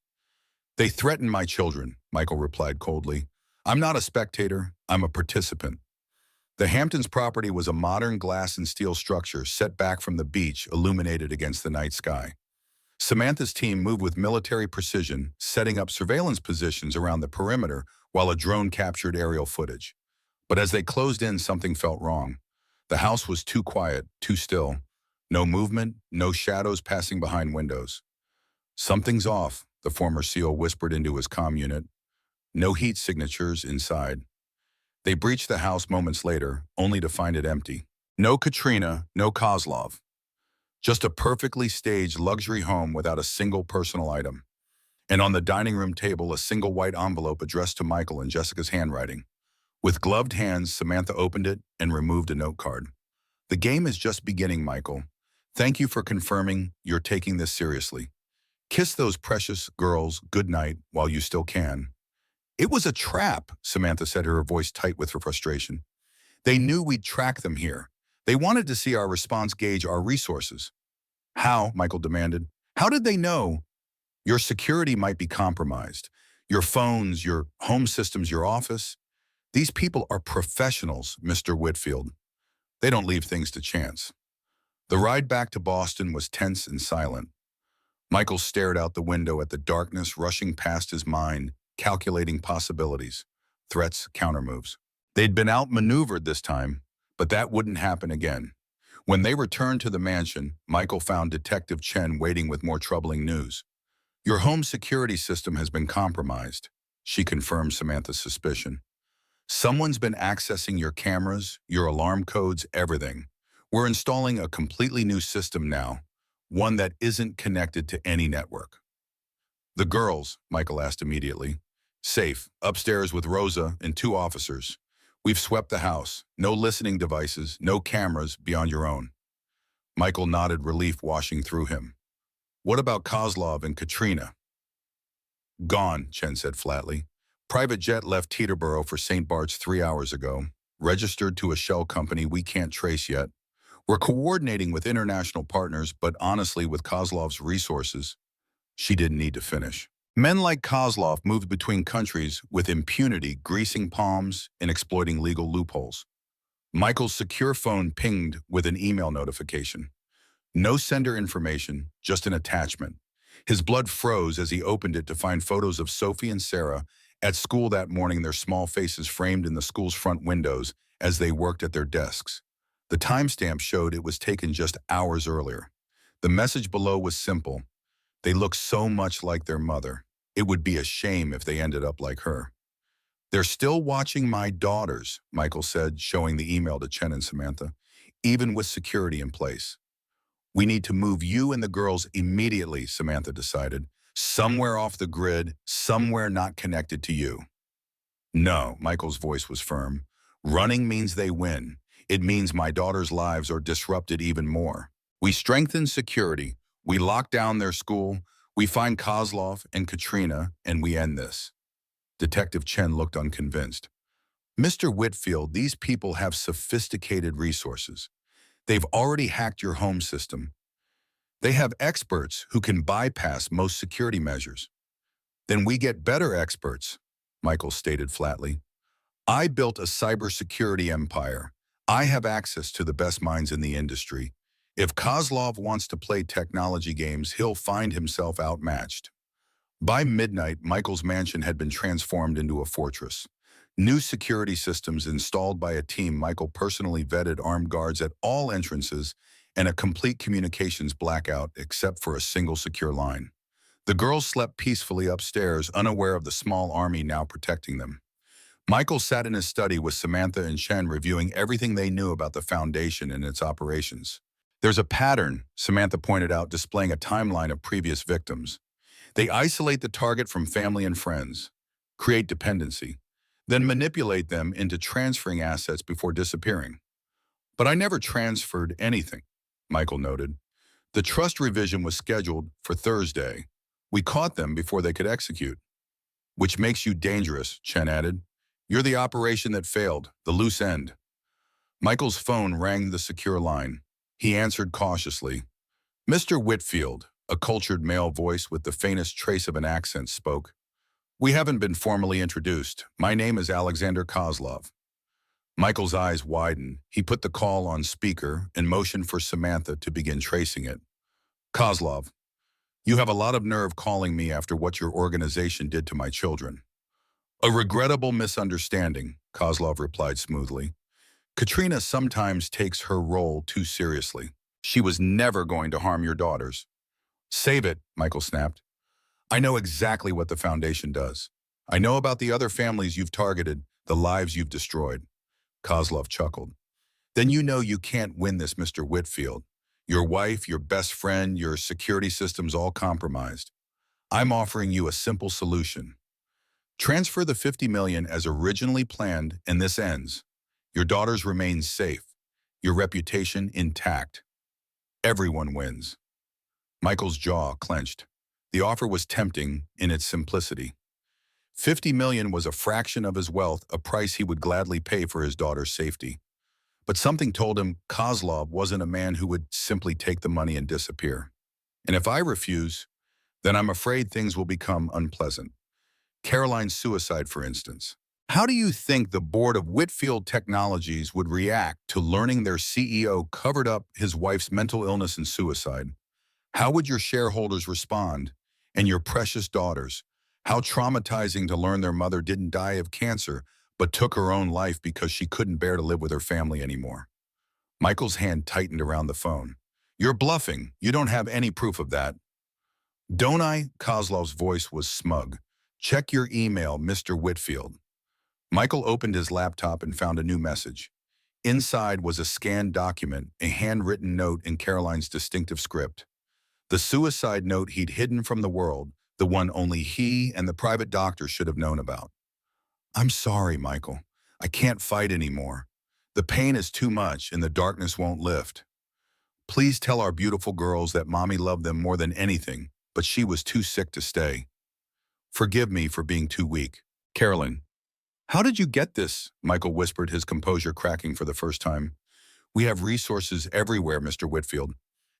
They threaten my children, Michael replied coldly. I'm not a spectator, I'm a participant. The Hamptons property was a modern glass and steel structure set back from the beach, illuminated against the night sky. Samantha's team moved with military precision, setting up surveillance positions around the perimeter while a drone captured aerial footage. But as they closed in, something felt wrong. The house was too quiet, too still. No movement, no shadows passing behind windows. Something's off, the former SEAL whispered into his comm unit. No heat signatures inside. They breached the house moments later, only to find it empty. No Katrina, no Kozlov. Just a perfectly staged luxury home without a single personal item. And on the dining room table, a single white envelope addressed to Michael in Jessica's handwriting. With gloved hands, Samantha opened it and removed a note card. The game is just beginning, Michael. Thank you for confirming you're taking this seriously. Kiss those precious girls good night while you still can. It was a trap, Samantha said, her voice tight with her frustration. They knew we'd track them here. They wanted to see our response gauge our resources. How? Michael demanded. How did they know? Your security might be compromised. Your phones, your home systems, your office. These people are professionals, Mr. Whitfield. They don't leave things to chance. The ride back to Boston was tense and silent. Michael stared out the window at the darkness rushing past his mind, calculating possibilities, threats, countermoves. They'd been outmaneuvered this time, but that wouldn't happen again. When they returned to the mansion, Michael found Detective Chen waiting with more troubling news. Your home security system has been compromised, she confirmed Samantha's suspicion. Someone's been accessing your cameras, your alarm codes, everything. We're installing a completely new system now, one that isn't connected to any network. The girls, Michael asked immediately. Safe, upstairs with Rosa and 2 officers. We've swept the house. No listening devices, no cameras beyond your own. Michael nodded, relief washing through him. What about Kozlov and Katrina? Gone, Chen said flatly. Private jet left Teterboro for St. Bart's 3 hours ago. Registered to a shell company we can't trace yet. We're coordinating with international partners, but honestly, with Kozlov's resources, she didn't need to finish. Men like Kozlov moved between countries with impunity, greasing palms and exploiting legal loopholes. Michael's secure phone pinged with an email notification. No sender information, just an attachment. His blood froze as he opened it to find photos of Sophie and Sarah at school that morning, their small faces framed in the school's front windows as they worked at their desks. The timestamp showed it was taken just hours earlier. The message below was simple. They look so much like their mother. It would be a shame if they ended up like her. They're still watching my daughters, Michael said, showing the email to Chen and Samantha, even with security in place. We need to move you and the girls immediately, Samantha decided. Somewhere off the grid, somewhere not connected to you. No, Michael's voice was firm. Running means they win. It means my daughters' lives are disrupted even more. We strengthen security. We lock down their school. We find Kozlov and Katrina, and we end this. Detective Chen looked unconvinced. Mr. Whitfield, these people have sophisticated resources. They've already hacked your home system. They have experts who can bypass most security measures. Then we get better experts, Michael stated flatly. I built a cybersecurity empire. I have access to the best minds in the industry. If Kozlov wants to play technology games, he'll find himself outmatched. By midnight, Michael's mansion had been transformed into a fortress. New security systems installed by a team Michael personally vetted, armed guards at all entrances, and a complete communications blackout except for a single secure line. The girls slept peacefully upstairs, unaware of the small army now protecting them. Michael sat in his study with Samantha and Chen, reviewing everything they knew about the Foundation and its operations. There's a pattern, Samantha pointed out, displaying a timeline of previous victims. They isolate the target from family and friends, create dependency, then manipulate them into transferring assets before disappearing. But I never transferred anything, Michael noted. The trust revision was scheduled for Thursday. We caught them before they could execute. Which makes you dangerous, Chen added. You're the operation that failed, the loose end. Michael's phone rang the secure line. He answered cautiously. Mr. Whitfield, a cultured male voice with the faintest trace of an accent, spoke. We haven't been formally introduced. My name is Alexander Kozlov. Michael's eyes widened. He put the call on speaker and motioned for Samantha to begin tracing it. Kozlov, you have a lot of nerve calling me after what your organization did to my children. A regrettable misunderstanding, Kozlov replied smoothly. Katrina sometimes takes her role too seriously. She was never going to harm your daughters. Save it, Michael snapped. I know exactly what the Foundation does. I know about the other families you've targeted, the lives you've destroyed. Kozlov chuckled. then you know you can't win this, Mr. Whitfield. Your wife, your best friend, your security system's all compromised. I'm offering you a simple solution. Transfer the 50 million as originally planned, and this ends. Your daughters remain safe. Your reputation intact. Everyone wins. Michael's jaw clenched. The offer was tempting in its simplicity. 50 million was a fraction of his wealth, a price he would gladly pay for his daughter's safety. But something told him Kozlov wasn't a man who would simply take the money and disappear. And if I refuse, then I'm afraid things will become unpleasant. Caroline's suicide, for instance. How do you think the board of Whitfield Technologies would react to learning their CEO covered up his wife's mental illness and suicide? How would your shareholders respond? And your precious daughters? How traumatizing to learn their mother didn't die of cancer, but took her own life because she couldn't bear to live with her family anymore. Michael's hand tightened around the phone. You're bluffing. You don't have any proof of that. Don't I? Kozlov's voice was smug. Check your email, Mr. Whitfield. Michael opened his laptop and found a new message. Inside was a scanned document, a handwritten note in Caroline's distinctive script. The suicide note he'd hidden from the world, the one only he and the private doctor should have known about. I'm sorry, Michael. I can't fight anymore. The pain is too much and the darkness won't lift. Please tell our beautiful girls that Mommy loved them more than anything, but she was too sick to stay. Forgive me for being too weak. Caroline. How did you get this? Michael whispered, his composure cracking for the first time. We have resources everywhere, Mr. Whitfield.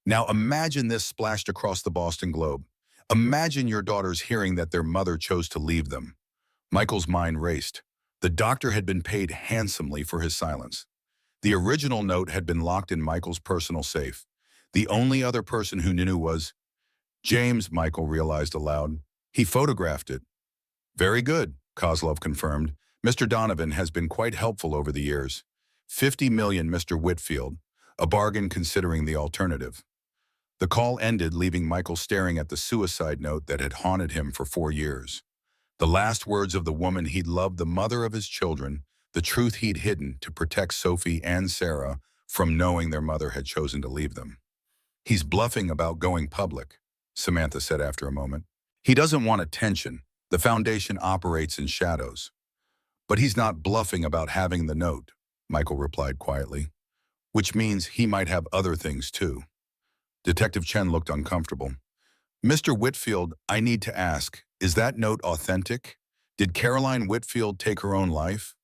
Now imagine this splashed across the Boston Globe. Imagine your daughters hearing that their mother chose to leave them. Michael's mind raced. The doctor had been paid handsomely for his silence. The original note had been locked in Michael's personal safe. The only other person who knew was James, Michael realized aloud. He photographed it. Very good, Kozlov confirmed. Mr. Donovan has been quite helpful over the years. 50 million, Mr. Whitfield. A bargain considering the alternative. The call ended, leaving Michael staring at the suicide note that had haunted him for 4 years. The last words of the woman he'd loved, the mother of his children, the truth he'd hidden to protect Sophie and Sarah from knowing their mother had chosen to leave them. He's bluffing about going public, Samantha said after a moment. He doesn't want attention. The foundation operates in shadows. But he's not bluffing about having the note, Michael replied quietly, which means he might have other things too. Detective Chen looked uncomfortable. Mr. Whitfield, I need to ask, is that note authentic? Did Caroline Whitfield take her own life?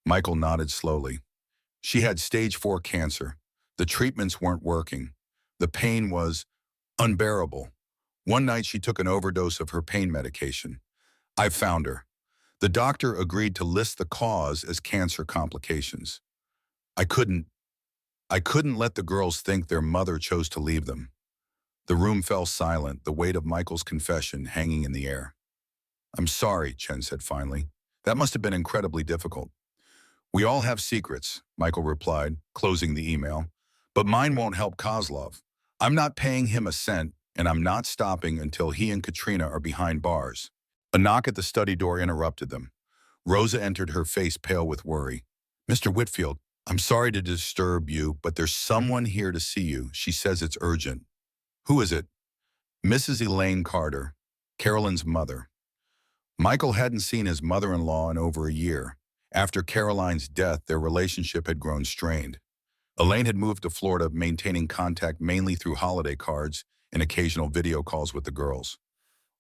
Michael nodded slowly. She had stage 4 cancer. The treatments weren't working. The pain was unbearable. One night she took an overdose of her pain medication. I found her. The doctor agreed to list the cause as cancer complications. I couldn't let the girls think their mother chose to leave them. The room fell silent, the weight of Michael's confession hanging in the air. I'm sorry, Chen said finally. That must have been incredibly difficult. We all have secrets, Michael replied, closing the email. But mine won't help Kozlov. I'm not paying him a cent, and I'm not stopping until he and Katrina are behind bars. A knock at the study door interrupted them. Rosa entered, her face pale with worry. Mr. Whitfield, I'm sorry to disturb you, but there's someone here to see you. She says it's urgent. Who is it? Mrs. Elaine Carter, Caroline's mother. Michael hadn't seen his mother-in-law in over a year. After Caroline's death, their relationship had grown strained. Elaine had moved to Florida, maintaining contact mainly through holiday cards and occasional video calls with the girls.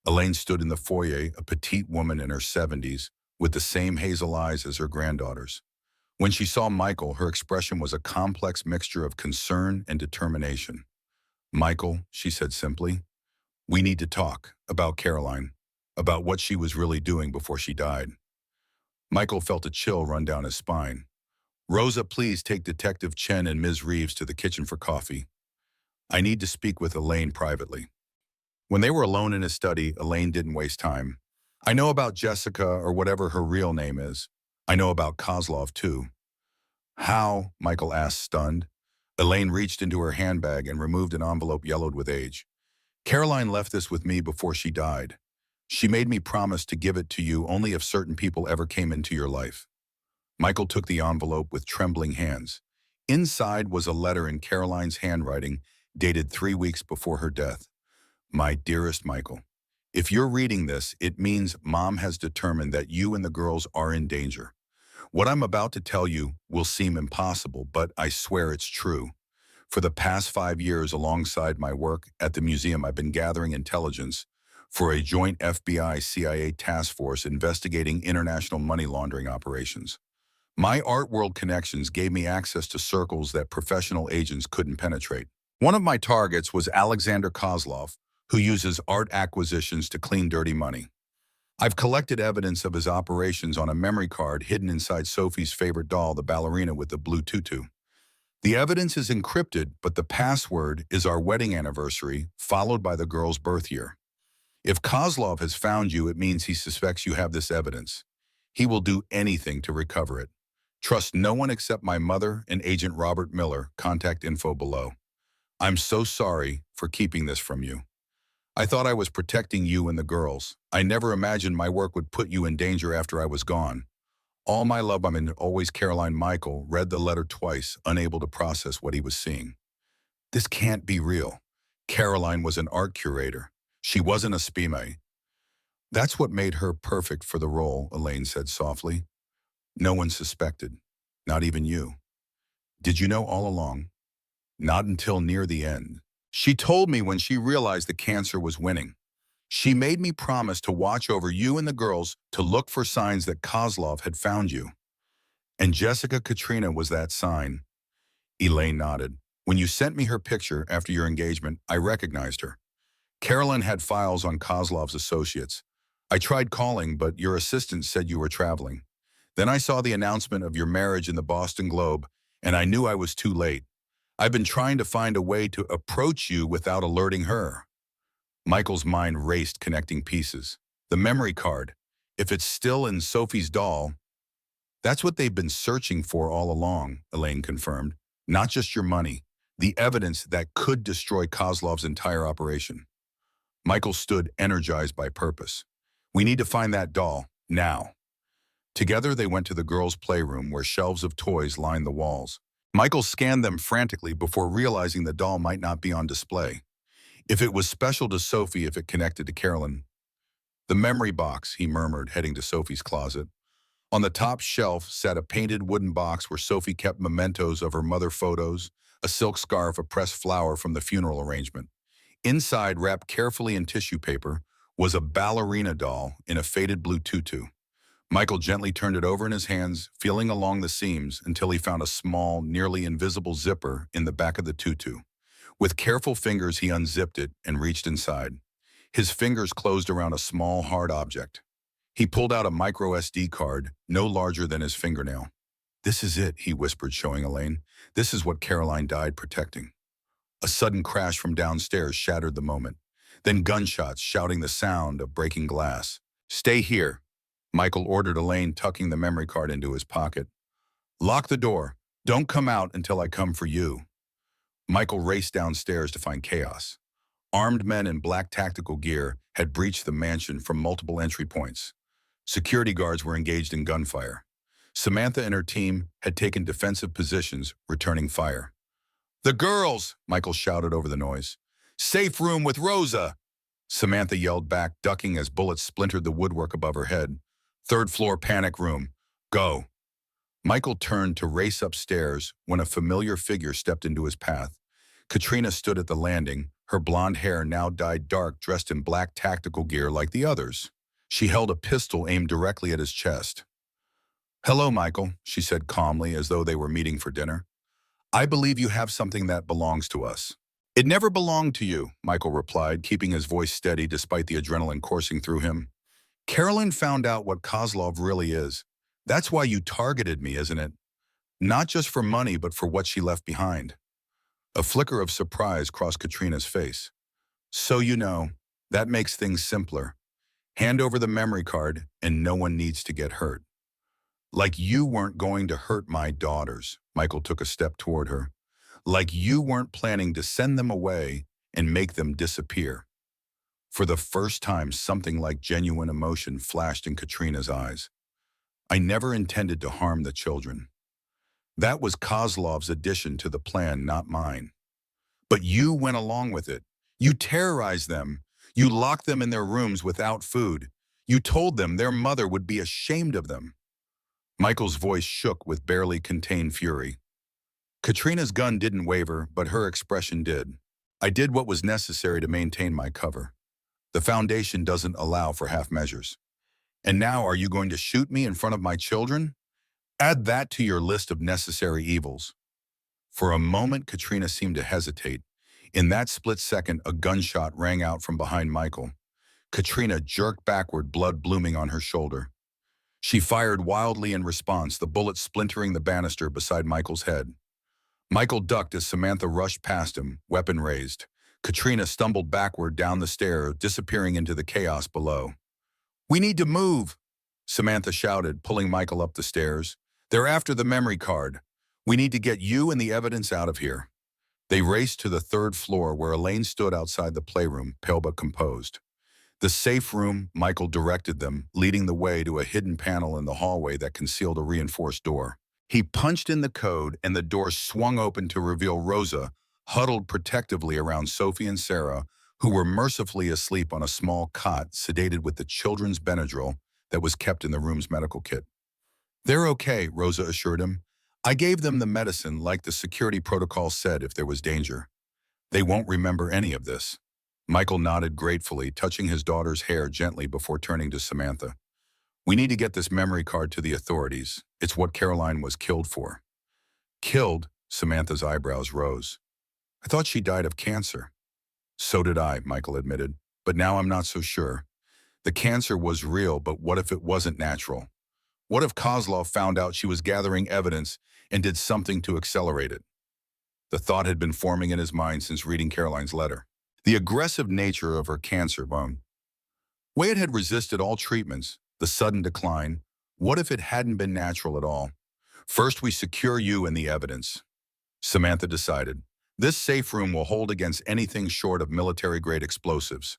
Elaine stood in the foyer, a petite woman in her 70s, with the same hazel eyes as her granddaughters. When she saw Michael, her expression was a complex mixture of concern and determination. Michael, she said simply, we need to talk about Caroline, about what she was really doing before she died. Michael felt a chill run down his spine. Rosa, please take Detective Chen and Ms. Reeves to the kitchen for coffee. I need to speak with Elaine privately. When they were alone in his study, Elaine didn't waste time. I know about Jessica, or whatever her real name is. I know about Kozlov, too. How? Michael asked, stunned. Elaine reached into her handbag and removed an envelope yellowed with age. Caroline left this with me before she died. She made me promise to give it to you only if certain people ever came into your life. Michael took the envelope with trembling hands. Inside was a letter in Caroline's handwriting, dated 3 weeks before her death. My dearest Michael, if you're reading this, it means Mom has determined that you and the girls are in danger. What I'm about to tell you will seem impossible, but I swear it's true. For the past 5 years, alongside my work at the museum, I've been gathering intelligence for a joint FBI-CIA task force investigating international money laundering operations. My art world connections gave me access to circles that professional agents couldn't penetrate. One of my targets was Alexander Kozlov, who uses art acquisitions to clean dirty money. I've collected evidence of his operations on a memory card hidden inside Sophie's favorite doll, the ballerina with the blue tutu. The evidence is encrypted, but the password is our wedding anniversary, followed by the girl's birth year. If Kozlov has found you, it means he suspects you have this evidence. He will do anything to recover it. Trust no one except my mother and Agent Robert Miller. Contact info below. I'm so sorry for keeping this from you. I thought I was protecting you and the girls. I never imagined my work would put you in danger after I was gone. All my love, I'm in always Caroline. Michael read the letter twice, unable to process what he was seeing. This can't be real. Caroline was an art curator. She wasn't a spy. That's what made her perfect for the role, Elaine said softly. No one suspected, not even you. Did you know all along? Not until near the end. She told me when she realized the cancer was winning. She made me promise to watch over you and the girls, to look for signs that Kozlov had found you. And Jessica Katrina was that sign. Elaine nodded. When you sent me her picture after your engagement, I recognized her. Carolyn had files on Kozlov's associates. I tried calling, but your assistant said you were traveling. Then I saw the announcement of your marriage in the Boston Globe, and I knew I was too late. I've been trying to find a way to approach you without alerting her. Michael's mind raced, connecting pieces. The memory card. If it's still in Sophie's doll, that's what they've been searching for all along, Elaine confirmed. Not just your money, the evidence that could destroy Kozlov's entire operation. Michael stood, energized by purpose. We need to find that doll, now. Together they went to the girls' playroom, where shelves of toys lined the walls. Michael scanned them frantically before realizing the doll might not be on display. If it was special to Sophie, if it connected to Carolyn. The memory box, he murmured, heading to Sophie's closet. On the top shelf sat a painted wooden box where Sophie kept mementos of her mother, photos, a silk scarf, a pressed flower from the funeral arrangement. Inside, wrapped carefully in tissue paper, was a ballerina doll in a faded blue tutu. Michael gently turned it over in his hands, feeling along the seams until he found a small, nearly invisible zipper in the back of the tutu. With careful fingers, he unzipped it and reached inside. His fingers closed around a small, hard object. He pulled out a micro SD card, no larger than his fingernail. This is it, he whispered, showing Elaine. This is what Caroline died protecting. A sudden crash from downstairs shattered the moment. Then gunshots, shouting the sound of breaking glass. Stay here, Michael ordered Elaine, tucking the memory card into his pocket. Lock the door. Don't come out until I come for you. Michael raced downstairs to find chaos. Armed men in black tactical gear had breached the mansion from multiple entry points. Security guards were engaged in gunfire. Samantha and her team had taken defensive positions, returning fire. The girls, Michael shouted over the noise. Safe room with Rosa. Samantha yelled back, ducking as bullets splintered the woodwork above her head. Third floor panic room. Go. Michael turned to race upstairs when a familiar figure stepped into his path. Katrina stood at the landing, her blonde hair now dyed dark, dressed in black tactical gear like the others. She held a pistol aimed directly at his chest. Hello, Michael, she said calmly, as though they were meeting for dinner. I believe you have something that belongs to us. It never belonged to you, Michael replied, keeping his voice steady despite the adrenaline coursing through him. Carolyn found out what Kozlov really is. That's why you targeted me, isn't it? Not just for money, but for what she left behind. A flicker of surprise crossed Katrina's face. So you know, that makes things simpler. Hand over the memory card, and no one needs to get hurt. Like you weren't going to hurt my daughters, Michael took a step toward her. Like you weren't planning to send them away and make them disappear. For the first time, something like genuine emotion flashed in Katrina's eyes. I never intended to harm the children. That was Kozlov's addition to the plan, not mine. But you went along with it. You terrorized them. You locked them in their rooms without food. You told them their mother would be ashamed of them. Michael's voice shook with barely contained fury. Katrina's gun didn't waver, but her expression did. I did what was necessary to maintain my cover. The foundation doesn't allow for half measures. And now are you going to shoot me in front of my children? Add that to your list of necessary evils. For a moment, Katrina seemed to hesitate. In that split second, a gunshot rang out from behind Michael. Katrina jerked backward, blood blooming on her shoulder. She fired wildly in response, the bullet splintering the banister beside Michael's head. Michael ducked as Samantha rushed past him, weapon raised. Katrina stumbled backward down the stair, disappearing into the chaos below. "We need to move," Samantha shouted, pulling Michael up the stairs. "They're after the memory card. We need to get you and the evidence out of here." They raced to the third floor where Elaine stood outside the playroom, pale but composed. The safe room, Michael directed them, leading the way to a hidden panel in the hallway that concealed a reinforced door. He punched in the code and the door swung open to reveal Rosa, huddled protectively around Sophie and Sarah, who were mercifully asleep on a small cot sedated with the children's Benadryl that was kept in the room's medical kit. "They're okay," Rosa assured him. "I gave them the medicine like the security protocol said if there was danger. They won't remember any of this." Michael nodded gratefully, touching his daughter's hair gently before turning to Samantha. "We need to get this memory card to the authorities. It's what Caroline was killed for." "Killed?" Samantha's eyebrows rose. "I thought she died of cancer." "So did I," Michael admitted. "But now I'm not so sure. The cancer was real, but what if it wasn't natural? What if Kozlov found out she was gathering evidence and did something to accelerate it?" The thought had been forming in his mind since reading Caroline's letter. The aggressive nature of her cancer bone. Way it had resisted all treatments, the sudden decline. What if it hadn't been natural at all? "First, we secure you and the evidence," Samantha decided. "This safe room will hold against anything short of military-grade explosives.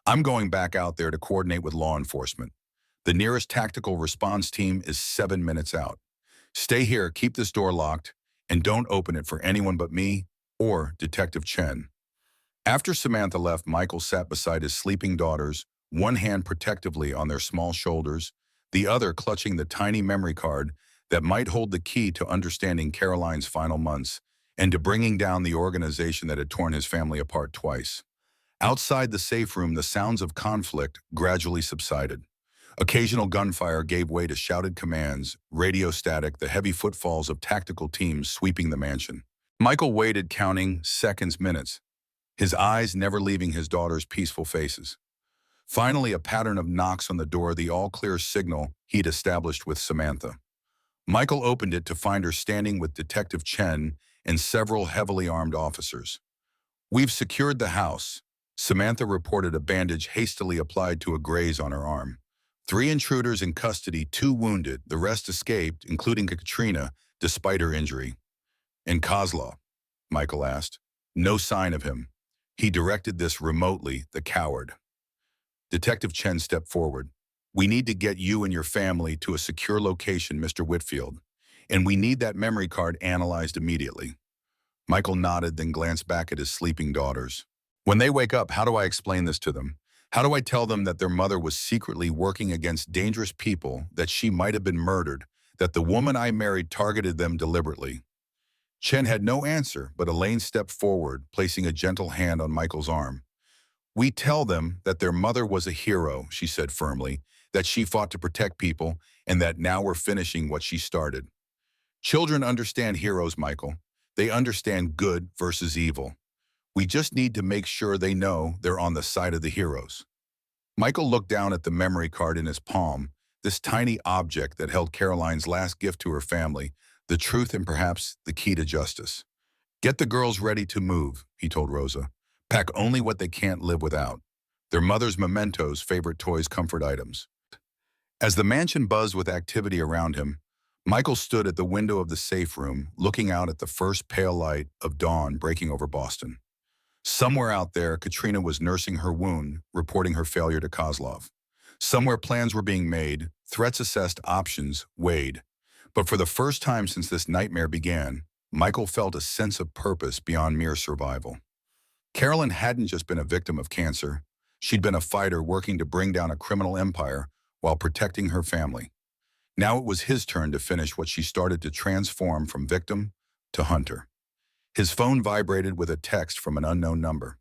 I'm going back out there to coordinate with law enforcement. The nearest tactical response team is 7 minutes out. Stay here, keep this door locked, and don't open it for anyone but me or Detective Chen." After Samantha left, Michael sat beside his sleeping daughters, one hand protectively on their small shoulders, the other clutching the tiny memory card that might hold the key to understanding Caroline's final months and to bringing down the organization that had torn his family apart twice. Outside the safe room, the sounds of conflict gradually subsided. Occasional gunfire gave way to shouted commands, radio static, the heavy footfalls of tactical teams sweeping the mansion. Michael waited, counting seconds, minutes, his eyes never leaving his daughter's peaceful faces. Finally, a pattern of knocks on the door, the all-clear signal he'd established with Samantha. Michael opened it to find her standing with Detective Chen and several heavily armed officers. "We've secured the house," Samantha reported, a bandage hastily applied to a graze on her arm. "3 intruders in custody, 2 wounded. The rest escaped, including Katrina, despite her injury." "And Kozlov?" Michael asked. "No sign of him. He directed this remotely, the coward." Detective Chen stepped forward. "We need to get you and your family to a secure location, Mr. Whitfield. And we need that memory card analyzed immediately." Michael nodded, then glanced back at his sleeping daughters. "When they wake up, how do I explain this to them? How do I tell them that their mother was secretly working against dangerous people, that she might have been murdered, that the woman I married targeted them deliberately?" Chen had no answer, but Elaine stepped forward, placing a gentle hand on Michael's arm. "We tell them that their mother was a hero," she said firmly, "that she fought to protect people, and that now we're finishing what she started. Children understand heroes, Michael. They understand good versus evil. We just need to make sure they know they're on the side of the heroes." Michael looked down at the memory card in his palm, this tiny object that held Caroline's last gift to her family, the truth and perhaps the key to justice. "Get the girls ready to move," he told Rosa. "Pack only what they can't live without. Their mother's mementos, favorite toys, comfort items." As the mansion buzzed with activity around him, Michael stood at the window of the safe room, looking out at the first pale light of dawn breaking over Boston. Somewhere out there, Katrina was nursing her wound, reporting her failure to Kozlov. Somewhere plans were being made, threats assessed, options weighed. But for the first time since this nightmare began, Michael felt a sense of purpose beyond mere survival. Carolyn hadn't just been a victim of cancer. She'd been a fighter working to bring down a criminal empire while protecting her family. Now it was his turn to finish what she started to transform from victim to hunter. His phone vibrated with a text from an unknown number.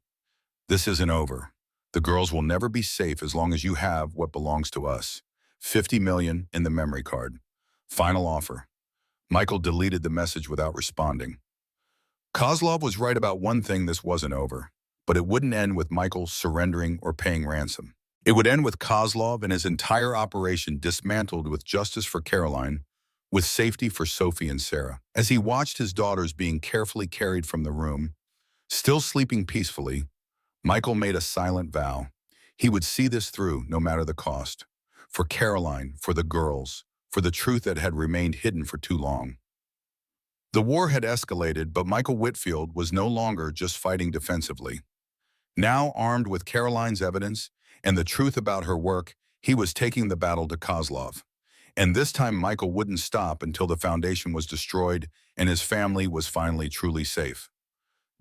"This isn't over. The girls will never be safe as long as you have what belongs to us. 50 million in the memory card. Final offer." Michael deleted the message without responding. Kozlov was right about one thing: this wasn't over. But it wouldn't end with Michael surrendering or paying ransom. It would end with Kozlov and his entire operation dismantled, with justice for Caroline, with safety for Sophie and Sarah. As he watched his daughters being carefully carried from the room, still sleeping peacefully, Michael made a silent vow. He would see this through, no matter the cost. For Caroline, for the girls, for the truth that had remained hidden for too long. The war had escalated, but Michael Whitfield was no longer just fighting defensively. Now, armed with Caroline's evidence and the truth about her work, he was taking the battle to Kozlov. And this time Michael wouldn't stop until the foundation was destroyed and his family was finally truly safe.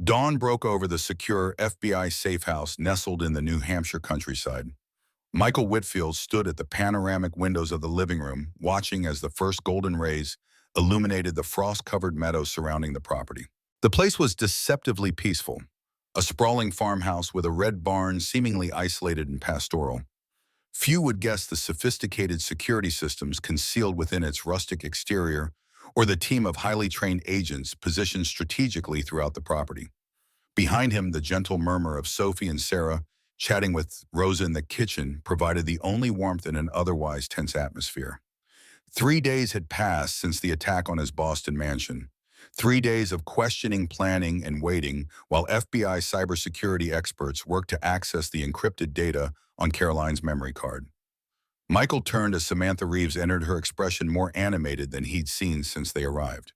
Dawn broke over the secure FBI safe house nestled in the New Hampshire countryside. Michael Whitfield stood at the panoramic windows of the living room, watching as the first golden rays illuminated the frost-covered meadows surrounding the property. The place was deceptively peaceful, a sprawling farmhouse with a red barn seemingly isolated and pastoral. Few would guess the sophisticated security systems concealed within its rustic exterior, or the team of highly trained agents positioned strategically throughout the property. Behind him, the gentle murmur of Sophie and Sarah chatting with Rosa in the kitchen provided the only warmth in an otherwise tense atmosphere. 3 days had passed since the attack on his Boston mansion. 3 days of questioning, planning, and waiting while FBI cybersecurity experts worked to access the encrypted data on Caroline's memory card. Michael turned as Samantha Reeves entered, her expression more animated than he'd seen since they arrived.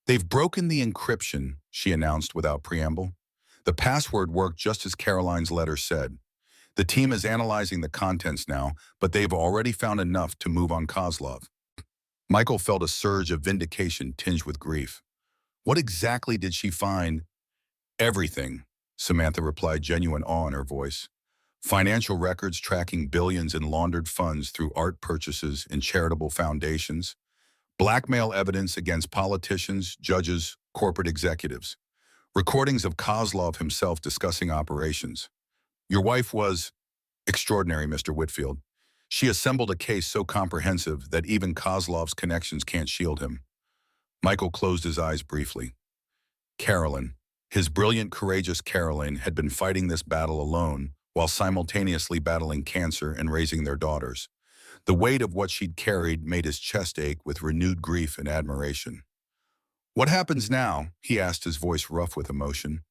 "They've broken the encryption," she announced without preamble. The password worked just as Caroline's letter said. "The team is analyzing the contents now, but they've already found enough to move on Kozlov." Michael felt a surge of vindication tinged with grief. What exactly did she find? "Everything," Samantha replied, genuine awe in her voice. "Financial records tracking billions in laundered funds through art purchases and charitable foundations. Blackmail evidence against politicians, judges, corporate executives. Recordings of Kozlov himself discussing operations. Your wife was extraordinary, Mr. Whitfield. She assembled a case so comprehensive that even Kozlov's connections can't shield him." Michael closed his eyes briefly. Carolyn, his brilliant, courageous Caroline, had been fighting this battle alone while simultaneously battling cancer and raising their daughters. The weight of what she'd carried made his chest ache with renewed grief and admiration. "What happens now?" he asked, his voice rough with emotion.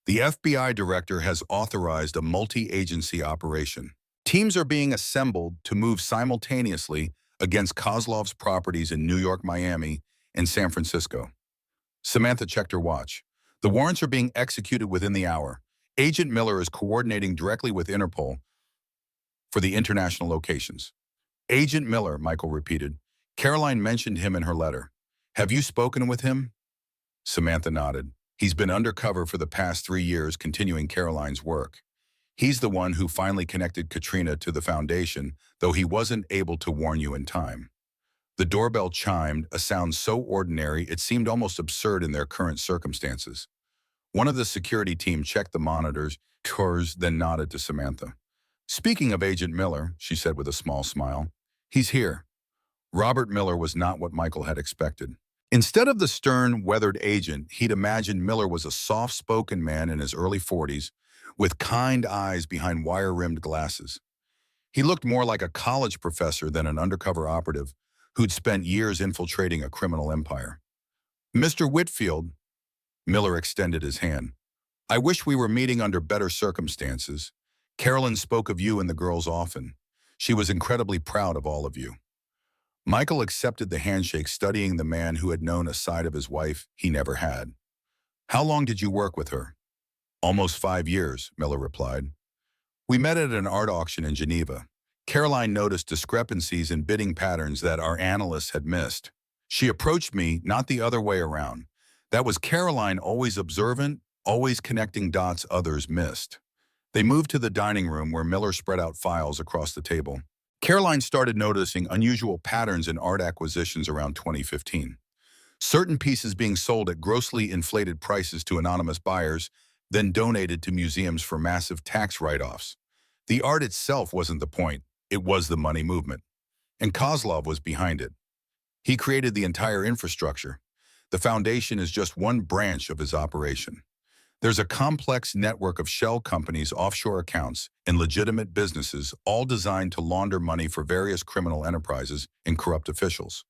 "The FBI director has authorized a multi-agency operation. Teams are being assembled to move simultaneously against Kozlov's properties in New York, Miami, and San Francisco." Samantha checked her watch. "The warrants are being executed within the hour. Agent Miller is coordinating directly with Interpol for the international locations." "Agent Miller," Michael repeated. "Caroline mentioned him in her letter. Have you spoken with him?" Samantha nodded. "He's been undercover for the past 3 years, continuing Caroline's work. He's the one who finally connected Katrina to the foundation, though he wasn't able to warn you in time." The doorbell chimed, a sound so ordinary it seemed almost absurd in their current circumstances. One of the security team checked the monitors, then nodded to Samantha. "Speaking of Agent Miller," she said with a small smile, "he's here." Robert Miller was not what Michael had expected. Instead of the stern, weathered agent, he'd imagined Miller was a soft-spoken man in his early 40s, with kind eyes behind wire-rimmed glasses. He looked more like a college professor than an undercover operative who'd spent years infiltrating a criminal empire. "Mr. Whitfield," Miller extended his hand. "I wish we were meeting under better circumstances. Carolyn spoke of you and the girls often. She was incredibly proud of all of you." Michael accepted the handshake, studying the man who had known a side of his wife he never had. "How long did you work with her?" "Almost 5 years," Miller replied. "We met at an art auction in Geneva. Caroline noticed discrepancies in bidding patterns that our analysts had missed. She approached me, not the other way around. That was Caroline, always observant, always connecting dots others missed. They moved to the dining room where Miller spread out files across the table. Caroline started noticing unusual patterns in art acquisitions around 2015. Certain pieces being sold at grossly inflated prices to anonymous buyers, then donated to museums for massive tax write-offs. The art itself wasn't the point, it was the money movement. And Kozlov was behind it. He created the entire infrastructure. The foundation is just one branch of his operation. There's a complex network of shell companies, offshore accounts, and legitimate businesses, all designed to launder money for various criminal enterprises and corrupt officials.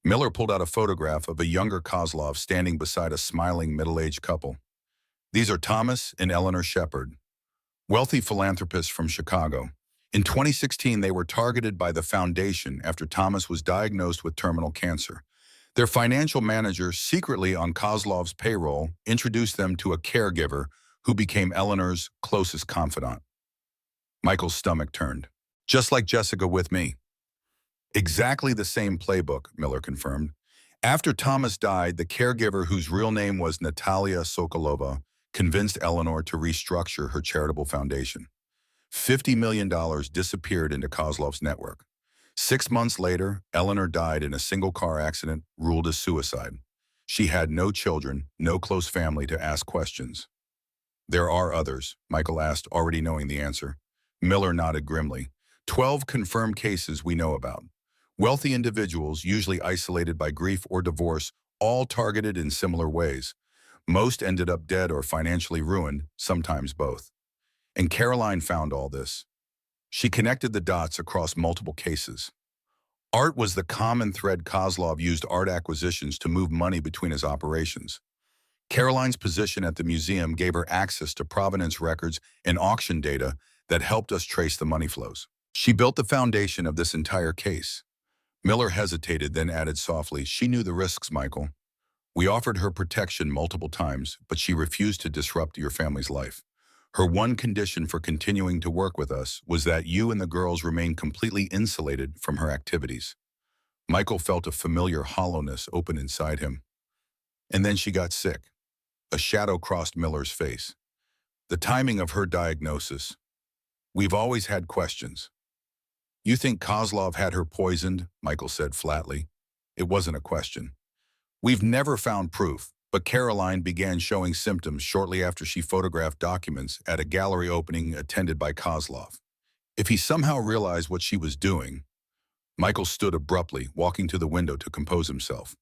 Miller pulled out a photograph of a younger Kozlov standing beside a smiling middle-aged couple. These are Thomas and Eleanor Shepard, wealthy philanthropists from Chicago. In 2016, they were targeted by the foundation after Thomas was diagnosed with terminal cancer. Their financial manager, secretly on Kozlov's payroll, introduced them to a caregiver who became Eleanor's closest confidant. Michael's stomach turned. Just like Jessica with me. Exactly the same playbook, Miller confirmed. After Thomas died, the caregiver, whose real name was Natalia Sokolova, convinced Eleanor to restructure her charitable foundation. $50 million disappeared into Kozlov's network. 6 months later, Eleanor died in a single car accident, ruled as suicide. She had no children, no close family to ask questions. There are others, Michael asked, already knowing the answer. Miller nodded grimly. 12 confirmed cases we know about. Wealthy individuals, usually isolated by grief or divorce, all targeted in similar ways. Most ended up dead or financially ruined, sometimes both. And Caroline found all this. She connected the dots across multiple cases. Art was the common thread. Kozlov used art acquisitions to move money between his operations. Caroline's position at the museum gave her access to provenance records and auction data that helped us trace the money flows. She built the foundation of this entire case. Miller hesitated, then added softly, "She knew the risks, Michael. We offered her protection multiple times, but she refused to disrupt your family's life. Her one condition for continuing to work with us was that you and the girls remain completely insulated from her activities." Michael felt a familiar hollowness open inside him. And then she got sick. A shadow crossed Miller's face. The timing of her diagnosis. We've always had questions. You think Kozlov had her poisoned? Michael said flatly. It wasn't a question. We've never found proof, but Caroline began showing symptoms shortly after she photographed documents at a gallery opening attended by Kozlov. If he somehow realized what she was doing, Michael stood abruptly, walking to the window to compose himself.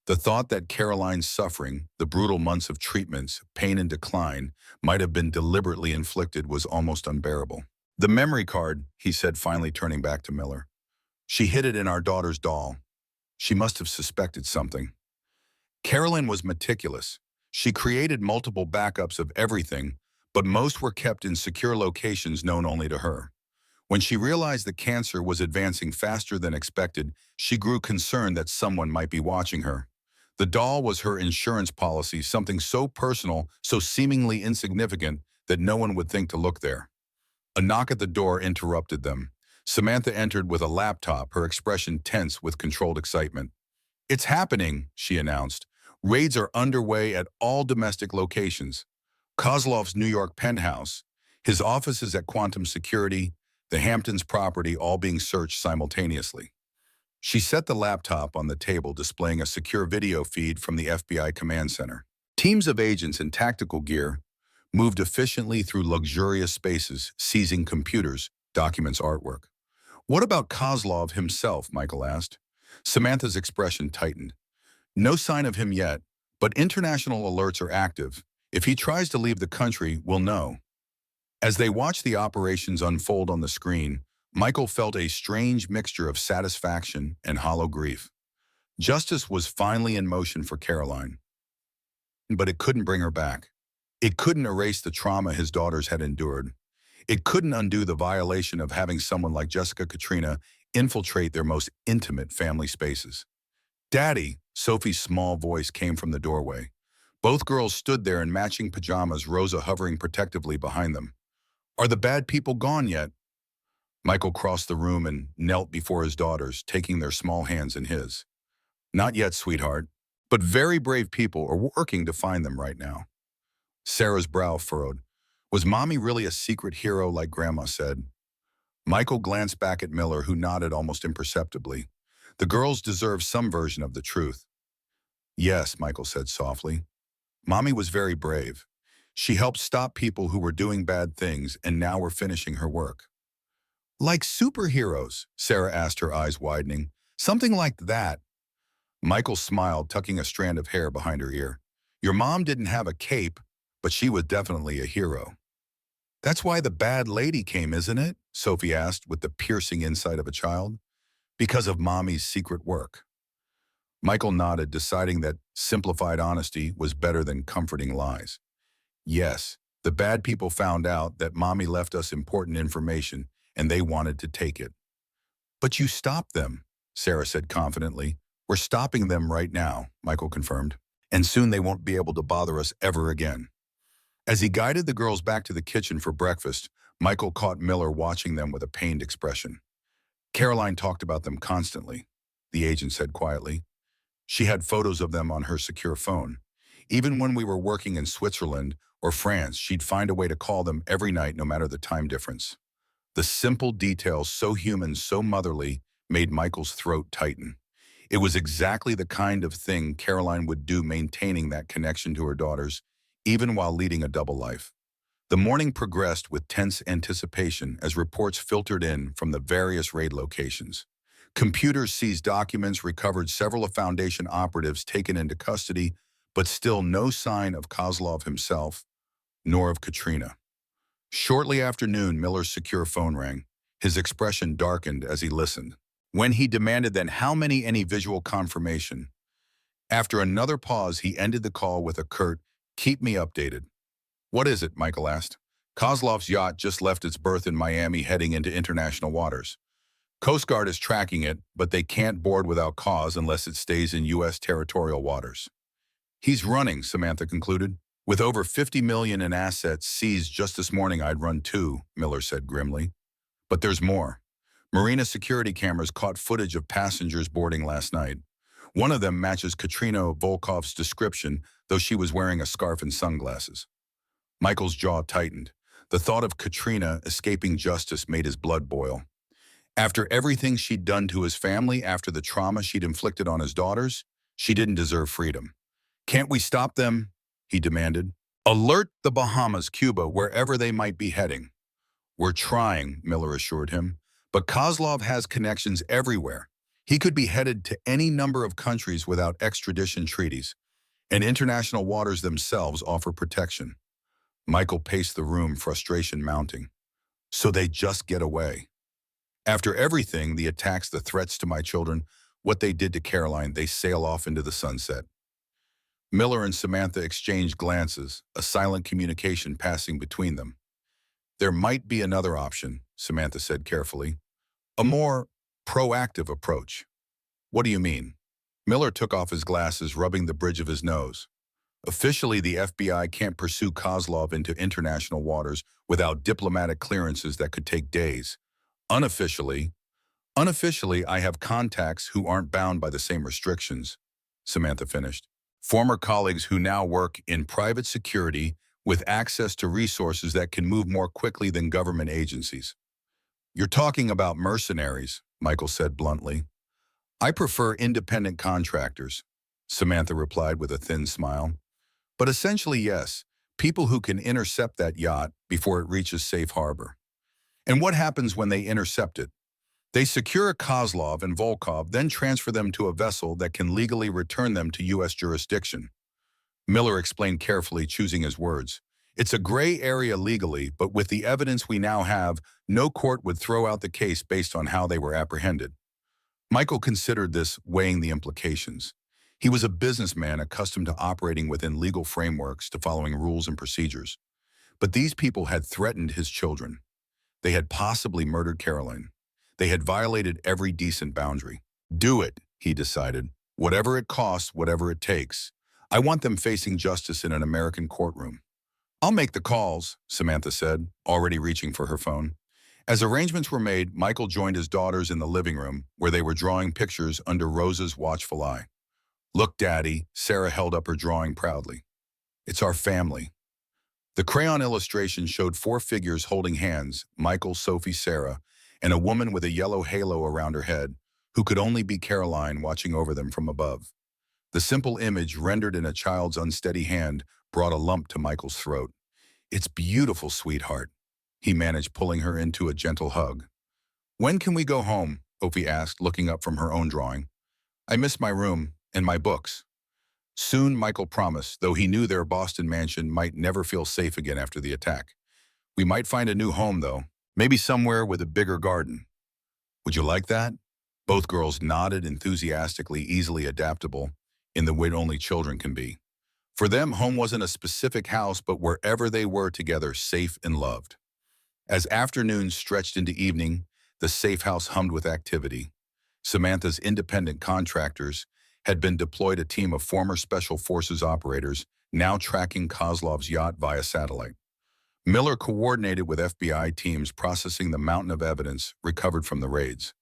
The thought that Caroline's suffering, the brutal months of treatments, pain and decline, might have been deliberately inflicted was almost unbearable. The memory card, he said, finally turning back to Miller. She hid it in our daughter's doll. She must have suspected something. Caroline was meticulous. She created multiple backups of everything, but most were kept in secure locations known only to her. When she realized the cancer was advancing faster than expected, she grew concerned that someone might be watching her. The doll was her insurance policy, something so personal, so seemingly insignificant that no one would think to look there. A knock at the door interrupted them. Samantha entered with a laptop, her expression tense with controlled excitement. "It's happening," she announced. "Raids are underway at all domestic locations. Kozlov's New York penthouse, his offices at Quantum Security, the Hamptons property, all being searched simultaneously." She set the laptop on the table, displaying a secure video feed from the FBI command center. Teams of agents in tactical gear moved efficiently through luxurious spaces, seizing computers, documents, artwork. "What about Kozlov himself?" Michael asked. Samantha's expression tightened. "No sign of him yet, but international alerts are active. If he tries to leave the country, we'll know." As they watched the operations unfold on the screen, Michael felt a strange mixture of satisfaction and hollow grief. Justice was finally in motion for Caroline. But it couldn't bring her back. It couldn't erase the trauma his daughters had endured. It couldn't undo the violation of having someone like Jessica Katrina infiltrate their most intimate family spaces. "Daddy," Sophie's small voice came from the doorway. Both girls stood there in matching pajamas, Rosa hovering protectively behind them. "Are the bad people gone yet?" Michael crossed the room and knelt before his daughters, taking their small hands in his. Not yet, sweetheart. But very brave people are working to find them right now. Sarah's brow furrowed. Was Mommy really a secret hero like Grandma said? Michael glanced back at Miller, who nodded almost imperceptibly. The girls deserve some version of the truth. Yes, Michael said softly. Mommy was very brave. She helped stop people who were doing bad things, and now we're finishing her work. Like superheroes? Sarah asked, her eyes widening. Something like that. Michael smiled, tucking a strand of hair behind her ear. Your mom didn't have a cape, but she was definitely a hero. That's why the bad lady came, isn't it? Sophie asked with the piercing insight of a child. Because of Mommy's secret work. Michael nodded, deciding that simplified honesty was better than comforting lies. Yes, the bad people found out that Mommy left us important information, and they wanted to take it. But you stopped them, Sarah said confidently. We're stopping them right now, Michael confirmed. And soon they won't be able to bother us ever again. As he guided the girls back to the kitchen for breakfast, Michael caught Miller watching them with a pained expression. Caroline talked about them constantly, the agent said quietly. She had photos of them on her secure phone. Even when we were working in Switzerland or France, she'd find a way to call them every night, no matter the time difference. The simple details, so human, so motherly, made Michael's throat tighten. It was exactly the kind of thing Caroline would do, maintaining that connection to her daughters, even while leading a double life. The morning progressed with tense anticipation as reports filtered in from the various raid locations. Computers seized documents, recovered several of Foundation operatives taken into custody, but still no sign of Kozlov himself, nor of Katrina. Shortly after noon, Miller's secure phone rang. His expression darkened as he listened. When he demanded then how many, any visual confirmation. After another pause, he ended the call with a curt, "Keep me updated." What is it? Michael asked. Kozlov's yacht just left its berth in Miami, heading into international waters. Coast Guard is tracking it, but they can't board without cause unless it stays in U.S. territorial waters. He's running, Samantha concluded. With over $50 million in assets seized just this morning, I'd run too, Miller said grimly. But there's more. Marina security cameras caught footage of passengers boarding last night. One of them matches Katrina Volkov's description, though she was wearing a scarf and sunglasses. Michael's jaw tightened. The thought of Katrina escaping justice made his blood boil. After everything she'd done to his family, after the trauma she'd inflicted on his daughters, she didn't deserve freedom. Can't we stop them? He demanded. Alert the Bahamas, Cuba, wherever they might be heading. We're trying, Miller assured him. But Kozlov has connections everywhere. He could be headed to any number of countries without extradition treaties, and international waters themselves offer protection. Michael paced the room, frustration mounting. So they just get away. After everything, the attacks, the threats to my children, what they did to Caroline, they sail off into the sunset. Miller and Samantha exchanged glances, a silent communication passing between them. There might be another option, Samantha said carefully. A more proactive approach. What do you mean? Miller took off his glasses, rubbing the bridge of his nose. Officially, the FBI can't pursue Kozlov into international waters without diplomatic clearances that could take days. Unofficially, I have contacts who aren't bound by the same restrictions, Samantha finished. Former colleagues who now work in private security with access to resources that can move more quickly than government agencies. You're talking about mercenaries, Michael said bluntly. I prefer independent contractors, Samantha replied with a thin smile. But essentially, yes, people who can intercept that yacht before it reaches safe harbor. And what happens when they intercept it? They secure Kozlov and Volkov, then transfer them to a vessel that can legally return them to U.S. jurisdiction. Miller explained carefully, choosing his words. It's a gray area legally, but with the evidence we now have, no court would throw out the case based on how they were apprehended. Michael considered this, weighing the implications. He was a businessman accustomed to operating within legal frameworks, to following rules and procedures. But these people had threatened his children. They had possibly murdered Caroline. They had violated every decent boundary. Do it, he decided. Whatever it costs, whatever it takes. I want them facing justice in an American courtroom. I'll make the calls, Samantha said, already reaching for her phone. As arrangements were made, Michael joined his daughters in the living room, where they were drawing pictures under Rosa's watchful eye. Look, Daddy, Sarah held up her drawing proudly. It's our family. The crayon illustration showed four figures holding hands, Michael, Sophie, Sarah, and a woman with a yellow halo around her head, who could only be Caroline watching over them from above. The simple image, rendered in a child's unsteady hand, brought a lump to Michael's throat. It's beautiful, sweetheart. He managed, pulling her into a gentle hug. When can we go home? Sophie asked, looking up from her own drawing. I miss my room and my books. Soon, Michael promised, though he knew their Boston mansion might never feel safe again after the attack. We might find a new home, though, maybe somewhere with a bigger garden. Would you like that? Both girls nodded enthusiastically, easily adaptable, in the way only children can be. For them, home wasn't a specific house, but wherever they were together, safe and loved. As afternoons stretched into evening, the safe house hummed with activity. Samantha's independent contractors had been deployed, a team of former Special Forces operators, now tracking Kozlov's yacht via satellite. Miller coordinated with FBI teams processing the mountain of evidence recovered from the raids.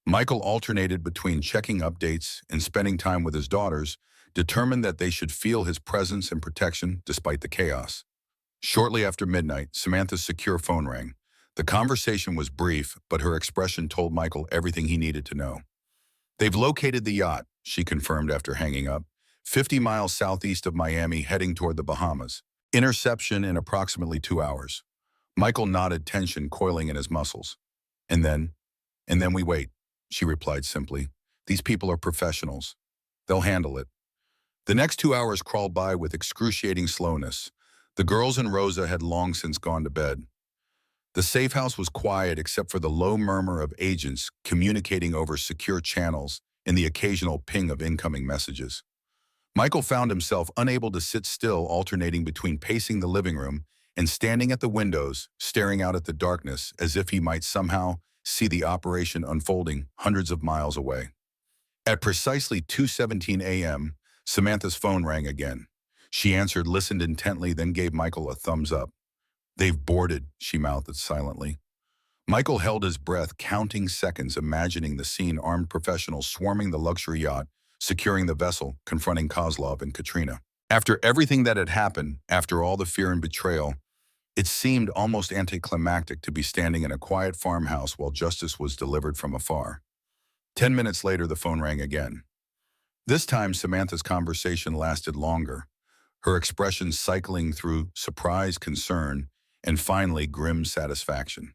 Michael alternated between checking updates and spending time with his daughters, determined that they should feel his presence and protection despite the chaos. Shortly after midnight, Samantha's secure phone rang. The conversation was brief, but her expression told Michael everything he needed to know. They've located the yacht, she confirmed after hanging up, 50 miles southeast of Miami, heading toward the Bahamas. Interception in approximately 2 hours. Michael nodded, tension coiling in his muscles. And then we wait, she replied simply. These people are professionals. They'll handle it. The next 2 hours crawled by with excruciating slowness. The girls and Rosa had long since gone to bed. The safe house was quiet except for the low murmur of agents communicating over secure channels and the occasional ping of incoming messages. Michael found himself unable to sit still, alternating between pacing the living room and standing at the windows, staring out at the darkness as if he might somehow see the operation unfolding hundreds of miles away. At precisely 2:17 a.m., Samantha's phone rang again. She answered, listened intently, then gave Michael a thumbs up. They've boarded, she mouthed silently. Michael held his breath, counting seconds, imagining the scene, armed professionals swarming the luxury yacht, securing the vessel, confronting Kozlov and Katrina. After everything that had happened, after all the fear and betrayal, it seemed almost anticlimactic to be standing in a quiet farmhouse while justice was delivered from afar. 10 minutes later, the phone rang again. This time, Samantha's conversation lasted longer, her expression cycling through surprise, concern, and finally grim satisfaction.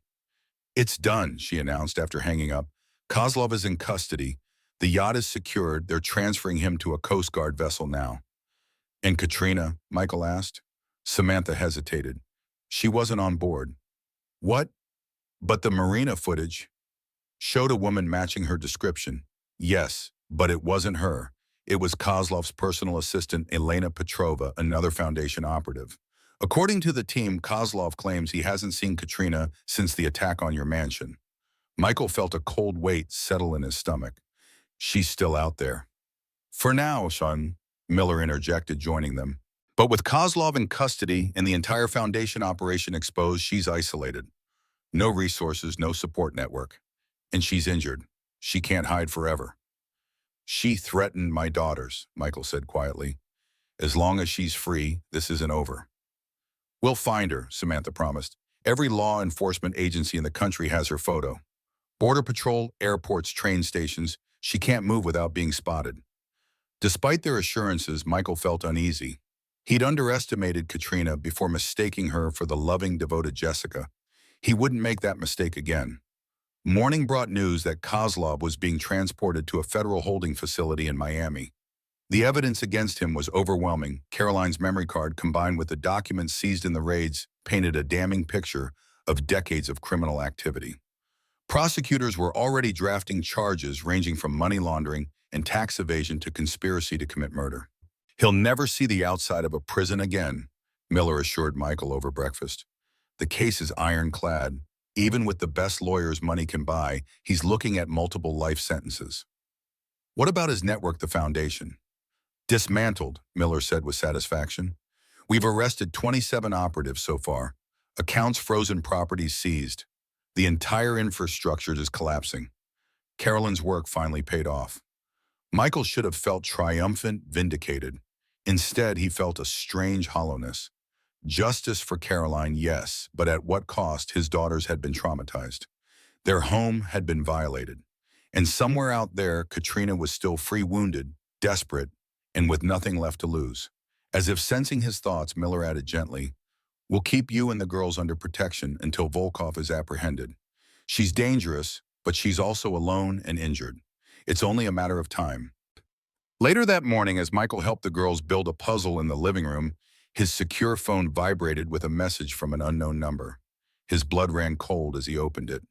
It's done, she announced after hanging up. Kozlov is in custody. The yacht is secured. They're transferring him to a Coast Guard vessel now. And Katrina? Michael asked. Samantha hesitated. She wasn't on board. What? But the marina footage showed a woman matching her description. Yes, but it wasn't her. It was Kozlov's personal assistant, Elena Petrova, another Foundation operative. According to the team, Kozlov claims he hasn't seen Katrina since the attack on your mansion. Michael felt a cold weight settle in his stomach. She's still out there. For now, son, Miller interjected, joining them. But with Kozlov in custody and the entire Foundation operation exposed, she's isolated. No resources, no support network. And she's injured. She can't hide forever. She threatened my daughters, Michael said quietly. As long as she's free, this isn't over. We'll find her, Samantha promised. Every law enforcement agency in the country has her photo. Border Patrol, airports, train stations. She can't move without being spotted. Despite their assurances, Michael felt uneasy. He'd underestimated Katrina before mistaking her for the loving, devoted Jessica. He wouldn't make that mistake again. Morning brought news that Kozlov was being transported to a federal holding facility in Miami. The evidence against him was overwhelming. Caroline's memory card, combined with the documents seized in the raids, painted a damning picture of decades of criminal activity. Prosecutors were already drafting charges ranging from money laundering and tax evasion to conspiracy to commit murder. He'll never see the outside of a prison again, Miller assured Michael over breakfast. The case is ironclad. Even with the best lawyers money can buy, he's looking at multiple life sentences. What about his network, the Foundation? Dismantled, Miller said with satisfaction. We've arrested 27 operatives so far. Accounts frozen, properties seized. The entire infrastructure is collapsing. Carolyn's work finally paid off. Michael should have felt triumphant, vindicated. Instead, he felt a strange hollowness. Justice for Caroline, yes, but at what cost? His daughters had been traumatized. Their home had been violated. And somewhere out there, Katrina was still free wounded, desperate, and with nothing left to lose. As if sensing his thoughts, Miller added gently, "We'll keep you and the girls under protection until Volkov is apprehended. She's dangerous, but she's also alone and injured. It's only a matter of time." Later that morning, as Michael helped the girls build a puzzle in the living room, his secure phone vibrated with a message from an unknown number. His blood ran cold as he opened it.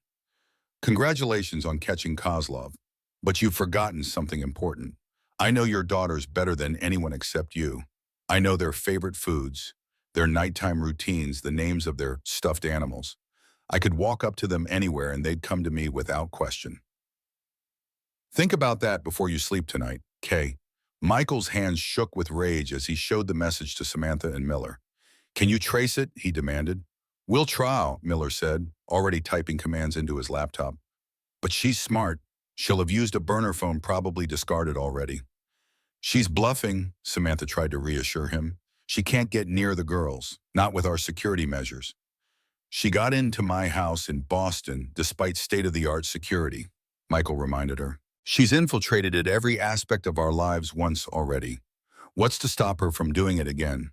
"Congratulations on catching Kozlov, but you've forgotten something important. I know your daughters better than anyone except you. I know their favorite foods, their nighttime routines, the names of their stuffed animals. I could walk up to them anywhere and they'd come to me without question. Think about that before you sleep tonight, Kay." Michael's hands shook with rage as he showed the message to Samantha and Miller. "Can you trace it?" he demanded. "We'll try," Miller said, already typing commands into his laptop. "But she's smart. She'll have used a burner phone, probably discarded already." "She's bluffing," Samantha tried to reassure him. "She can't get near the girls, not with our security measures." "She got into my house in Boston despite state-of-the-art security," Michael reminded her. "She's infiltrated at every aspect of our lives once already. What's to stop her from doing it again?"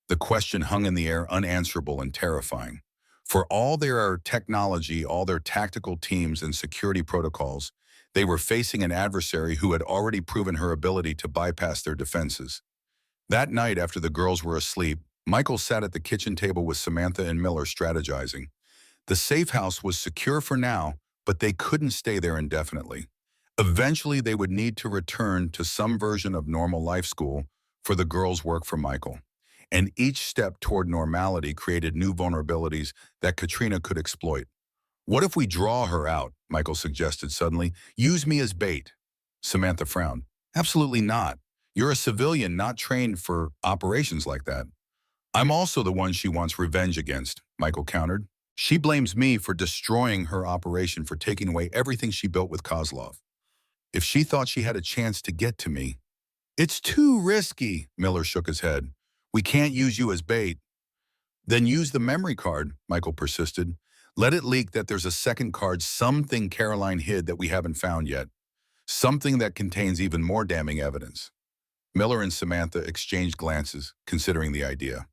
The question hung in the air, unanswerable and terrifying. For all their technology, all their tactical teams and security protocols, they were facing an adversary who had already proven her ability to bypass their defenses. That night, after the girls were asleep, Michael sat at the kitchen table with Samantha and Miller strategizing. The safe house was secure for now, but they couldn't stay there indefinitely. Eventually, they would need to return to some version of normal life school for the girls' work for Michael. And each step toward normality created new vulnerabilities that Katrina could exploit. "What if we draw her out?" Michael suggested suddenly. "Use me as bait." Samantha frowned. "Absolutely not. You're a civilian not trained for operations like that." "I'm also the one she wants revenge against," Michael countered. "She blames me for destroying her operation, for taking away everything she built with Kozlov. If she thought she had a chance to get to me—" "It's too risky," Miller shook his head. "We can't use you as bait." "Then use the memory card," Michael persisted. "Let it leak that there's a second card, something Caroline hid that we haven't found yet. Something that contains even more damning evidence." Miller and Samantha exchanged glances, considering the idea.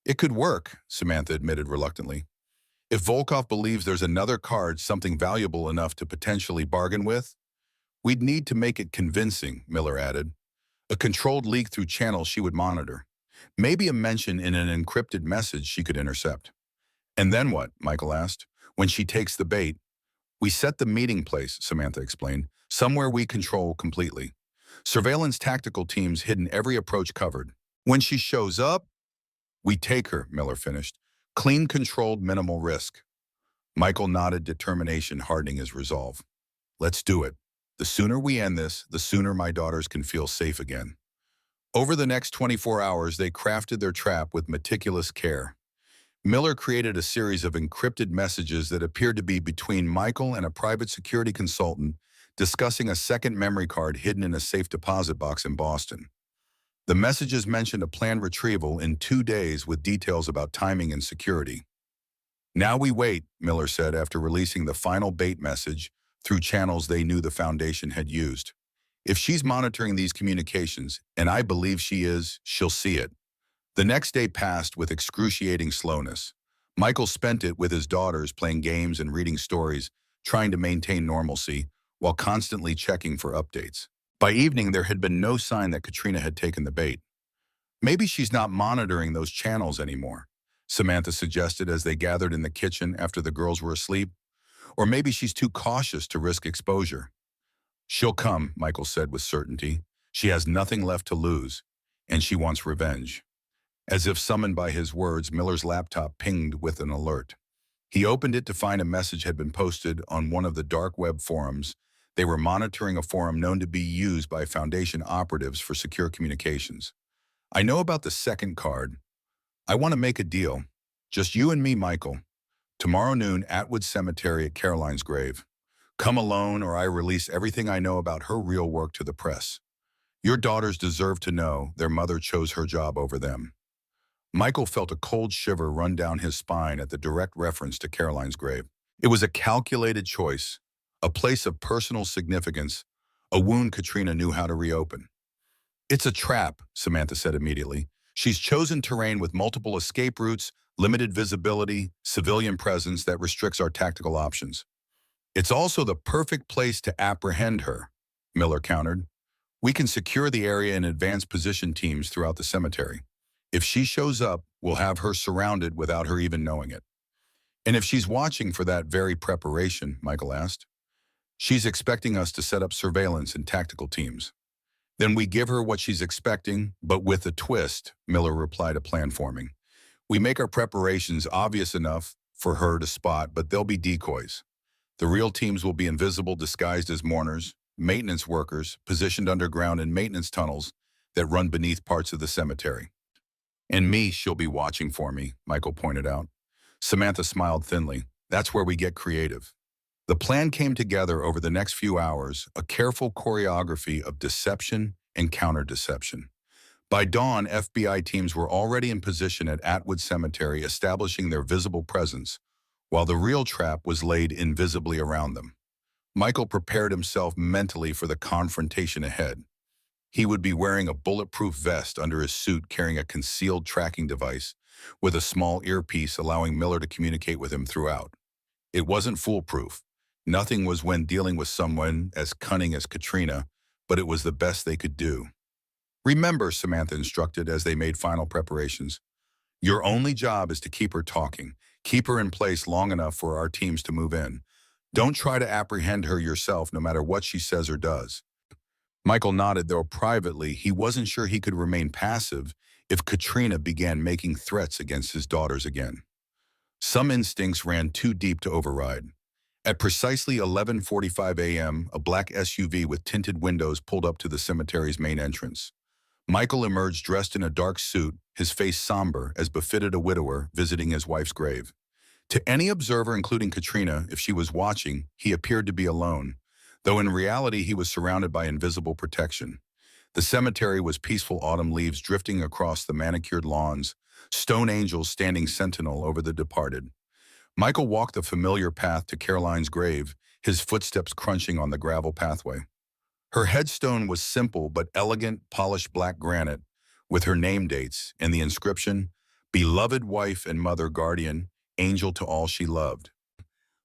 "It could work," Samantha admitted reluctantly. "If Volkov believes there's another card, something valuable enough to potentially bargain with, we'd need to make it convincing," Miller added. "A controlled leak through channels she would monitor. Maybe a mention in an encrypted message she could intercept." "And then what?" Michael asked. "When she takes the bait?" "We set the meeting place," Samantha explained. "Somewhere we control completely. Surveillance tactical teams hidden, every approach covered. When she shows up, we take her," Miller finished. "Clean, controlled, minimal risk." Michael nodded, determination hardening his resolve. "Let's do it. The sooner we end this, the sooner my daughters can feel safe again." Over the next 24 hours, they crafted their trap with meticulous care. Miller created a series of encrypted messages that appeared to be between Michael and a private security consultant discussing a second memory card hidden in a safe deposit box in Boston. The messages mentioned a planned retrieval in 2 days with details about timing and security. "Now we wait," Miller said after releasing the final bait message through channels they knew the Foundation had used. "If she's monitoring these communications, and I believe she is, she'll see it." The next day passed with excruciating slowness. Michael spent it with his daughters playing games and reading stories, trying to maintain normalcy, while constantly checking for updates. By evening, there had been no sign that Katrina had taken the bait. "Maybe she's not monitoring those channels anymore," Samantha suggested as they gathered in the kitchen after the girls were asleep. "Or maybe she's too cautious to risk exposure." "She'll come," Michael said with certainty. "She has nothing left to lose, and she wants revenge." As if summoned by his words, Miller's laptop pinged with an alert. He opened it to find a message had been posted on one of the dark web forums. They were monitoring a forum known to be used by Foundation operatives for secure communications. "I know about the second card. I want to make a deal. Just you and me, Michael. Tomorrow noon, Atwood Cemetery at Caroline's grave. Come alone or I release everything I know about her real work to the press. Your daughters deserve to know their mother chose her job over them. Michael felt a cold shiver run down his spine at the direct reference to Caroline's grave. It was a calculated choice, a place of personal significance, a wound Katrina knew how to reopen. It's a trap, Samantha said immediately. She's chosen terrain with multiple escape routes, limited visibility, civilian presence that restricts our tactical options. It's also the perfect place to apprehend her, Miller countered. We can secure the area in advanced position teams throughout the cemetery. If she shows up, we'll have her surrounded without her even knowing it. And if she's watching for that very preparation, Michael asked, she's expecting us to set up surveillance and tactical teams. Then we give her what she's expecting, but with a twist, Miller replied, a plan forming. We make our preparations obvious enough for her to spot, but they'll be decoys. The real teams will be invisible, disguised as mourners, maintenance workers, positioned underground in maintenance tunnels that run beneath parts of the cemetery. And me, she'll be watching for me, Michael pointed out. Samantha smiled thinly. That's where we get creative. The plan came together over the next few hours, a careful choreography of deception and counter-deception. By dawn, FBI teams were already in position at Atwood Cemetery, establishing their visible presence, while the real trap was laid invisibly around them. Michael prepared himself mentally for the confrontation ahead. He would be wearing a bulletproof vest under his suit, carrying a concealed tracking device with a small earpiece allowing Miller to communicate with him throughout. It wasn't foolproof. Nothing was when dealing with someone as cunning as Katrina, but it was the best they could do. Remember, Samantha instructed as they made final preparations, your only job is to keep her talking. Keep her in place long enough for our teams to move in. Don't try to apprehend her yourself no matter what she says or does. Michael nodded, though privately he wasn't sure he could remain passive if Katrina began making threats against his daughters again. Some instincts ran too deep to override. At precisely 11:45 a.m., a black SUV with tinted windows pulled up to the cemetery's main entrance. Michael emerged dressed in a dark suit, his face somber as befitted a widower visiting his wife's grave. To any observer, including Katrina, if she was watching, he appeared to be alone, though in reality he was surrounded by invisible protection. The cemetery was peaceful, autumn leaves drifting across the manicured lawns, stone angels standing sentinel over the departed. Michael walked the familiar path to Caroline's grave, his footsteps crunching on the gravel pathway. Her headstone was simple but elegant, polished black granite, with her name dates and the inscription, "Beloved wife and mother guardian, angel to all she loved."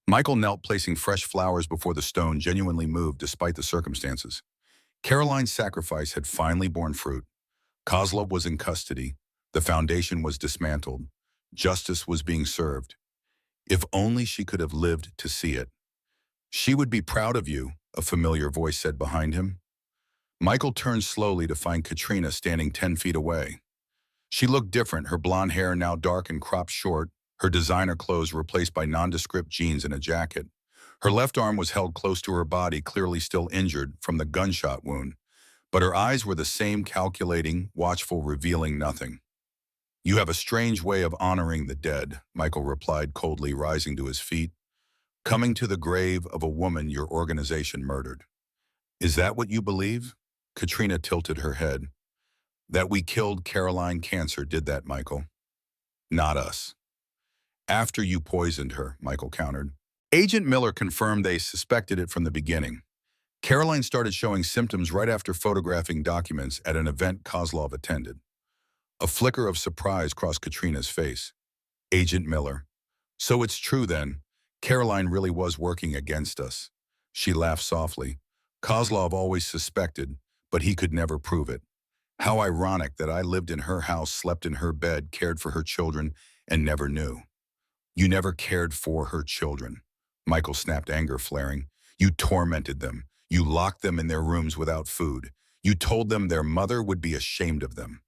Michael knelt, placing fresh flowers before the stone, genuinely moved despite the circumstances. Caroline's sacrifice had finally borne fruit. Kozlov was in custody. The foundation was dismantled. Justice was being served. If only she could have lived to see it. She would be proud of you, a familiar voice said behind him. Michael turned slowly to find Katrina standing 10 feet away. She looked different, her blonde hair now dark and cropped short, her designer clothes replaced by nondescript jeans and a jacket. Her left arm was held close to her body, clearly still injured from the gunshot wound, but her eyes were the same, calculating, watchful, revealing nothing. You have a strange way of honoring the dead, Michael replied coldly, rising to his feet. Coming to the grave of a woman your organization murdered. Is that what you believe? Katrina tilted her head. That we killed Caroline Cancer did that, Michael. Not us. After you poisoned her, Michael countered. Agent Miller confirmed they suspected it from the beginning. Caroline started showing symptoms right after photographing documents at an event Kozlov attended. A flicker of surprise crossed Katrina's face. Agent Miller. So it's true then. Caroline really was working against us. She laughed softly. Kozlov always suspected, but he could never prove it. How ironic that I lived in her house, slept in her bed, cared for her children, and never knew. You never cared for her children. Michael snapped, anger flaring. You tormented them. You locked them in their rooms without food. You told them their mother would be ashamed of them.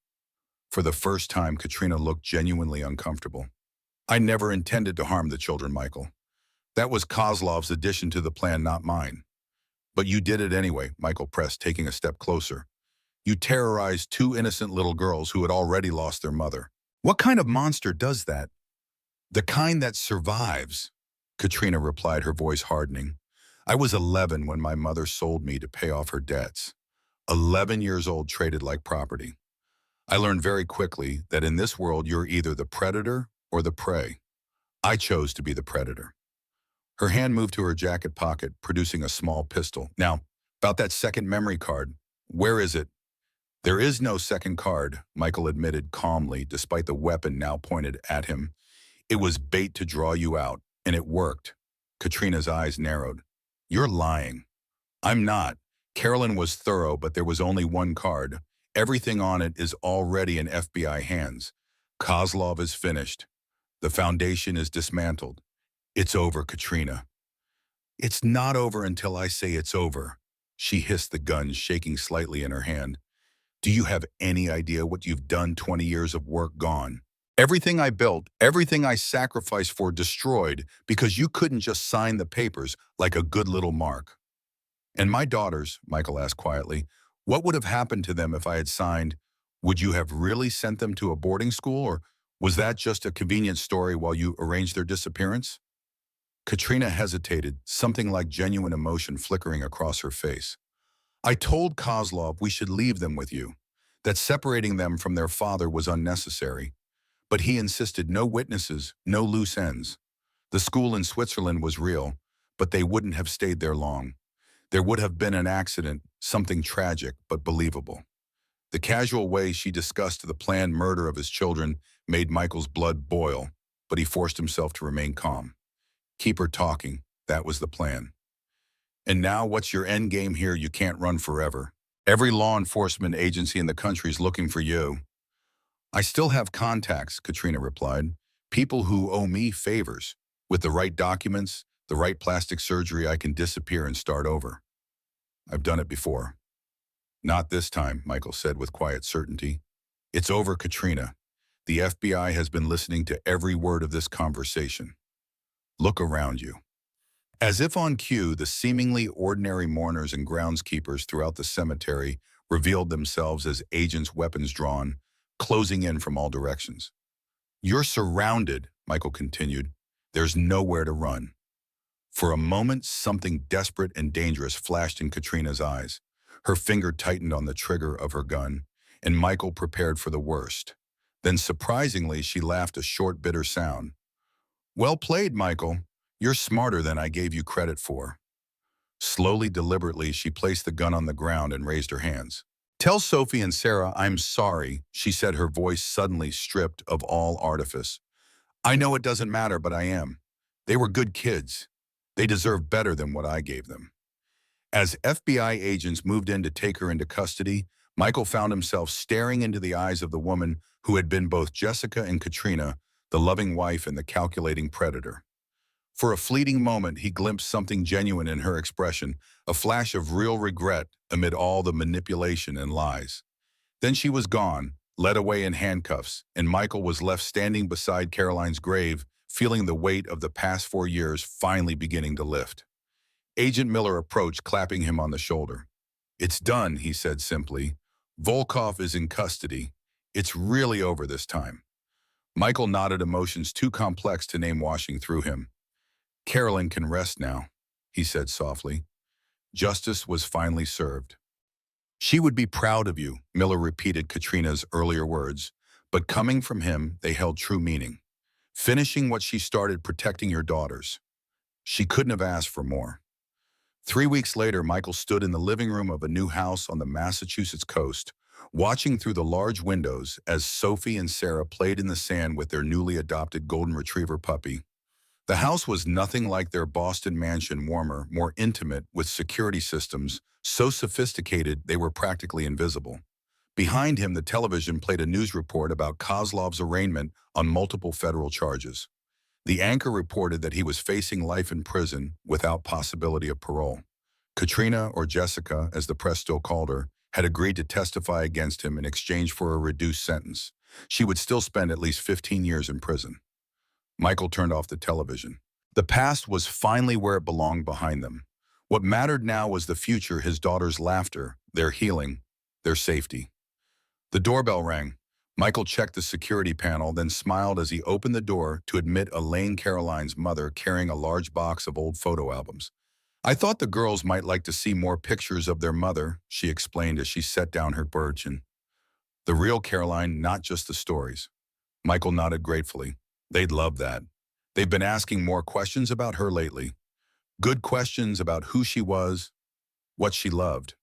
For the first time, Katrina looked genuinely uncomfortable. I never intended to harm the children, Michael. That was Kozlov's addition to the plan, not mine. But you did it anyway, Michael pressed, taking a step closer. You terrorized two innocent little girls who had already lost their mother. What kind of monster does that? The kind that survives, Katrina replied, her voice hardening. I was 11 when my mother sold me to pay off her debts. 11 years old, traded like property. I learned very quickly that in this world you're either the predator or the prey. I chose to be the predator. Her hand moved to her jacket pocket, producing a small pistol. Now, about that second memory card, where is it? There is no second card, Michael admitted calmly, despite the weapon now pointed at him. It was bait to draw you out, and it worked. Katrina's eyes narrowed. You're lying. I'm not. Carolyn was thorough, but there was only one card. Everything on it is already in FBI hands. Kozlov is finished. The foundation is dismantled. It's over, Katrina. It's not over until I say it's over. She hissed, the gun shaking slightly in her hand. Do you have any idea what you've done? 20 years of work gone. Everything I built, everything I sacrificed for, destroyed because you couldn't just sign the papers like a good little Mark. And my daughters, Michael asked quietly, what would have happened to them if I had signed? Would you have really sent them to a boarding school, or was that just a convenient story while you arranged their disappearance? Katrina hesitated, something like genuine emotion flickering across her face. I told Kozlov we should leave them with you, that separating them from their father was unnecessary. But he insisted no witnesses, no loose ends. The school in Switzerland was real, but they wouldn't have stayed there long. There would have been an accident, something tragic but believable. The casual way she discussed the planned murder of his children made Michael's blood boil, but he forced himself to remain calm. Keep her talking, that was the plan. And now what's your end game here? You can't run forever. Every law enforcement agency in the country is looking for you. I still have contacts, Katrina replied. People who owe me favors. With the right documents, the right plastic surgery, I can disappear and start over. I've done it before. Not this time, Michael said with quiet certainty. It's over, Katrina. The FBI has been listening to every word of this conversation. Look around you. As if on cue, the seemingly ordinary mourners and groundskeepers throughout the cemetery revealed themselves as agents, weapons drawn, closing in from all directions. You're surrounded, Michael continued. There's nowhere to run. For a moment, something desperate and dangerous flashed in Katrina's eyes. Her finger tightened on the trigger of her gun, and Michael prepared for the worst. Then, surprisingly, she laughed, a short, bitter sound. Well played, Michael. You're smarter than I gave you credit for. Slowly, deliberately, she placed the gun on the ground and raised her hands. Tell Sophie and Sarah I'm sorry, she said, her voice suddenly stripped of all artifice. I know it doesn't matter, but I am. They were good kids. They deserve better than what I gave them. As FBI agents moved in to take her into custody, Michael found himself staring into the eyes of the woman who had been both Jessica and Katrina, the loving wife and the calculating predator. For a fleeting moment, he glimpsed something genuine in her expression, a flash of real regret amid all the manipulation and lies. Then she was gone, led away in handcuffs, and Michael was left standing beside Caroline's grave, feeling the weight of the past 4 years finally beginning to lift. Agent Miller approached, clapping him on the shoulder. It's done, he said simply. Volkov is in custody. It's really over this time. Michael nodded, emotions too complex to name washing through him. Carolyn can rest now, he said softly. Justice was finally served. She would be proud of you, Miller repeated Katrina's earlier words, but coming from him, they held true meaning. Finishing what she started, protecting your daughters. She couldn't have asked for more. 3 weeks later, Michael stood in the living room of a new house on the Massachusetts coast, watching through the large windows as Sophie and Sarah played in the sand with their newly adopted golden retriever puppy. The house was nothing like their Boston mansion, warmer, more intimate, with security systems so sophisticated they were practically invisible. Behind him, the television played a news report about Kozlov's arraignment on multiple federal charges. The anchor reported that he was facing life in prison without possibility of parole. Katrina, or Jessica, as the press still called her, had agreed to testify against him in exchange for a reduced sentence. She would still spend at least 15 years in prison. Michael turned off the television. The past was finally where it belonged, behind them. What mattered now was the future, his daughter's laughter, their healing, their safety. The doorbell rang. Michael checked the security panel, then smiled as he opened the door to admit Elaine, Caroline's mother, carrying a large box of old photo albums. I thought the girls might like to see more pictures of their mother, she explained as she set down her birch. The real Caroline, not just the stories. Michael nodded gratefully. They'd love that. They've been asking more questions about her lately. Good questions about who she was, what she loved.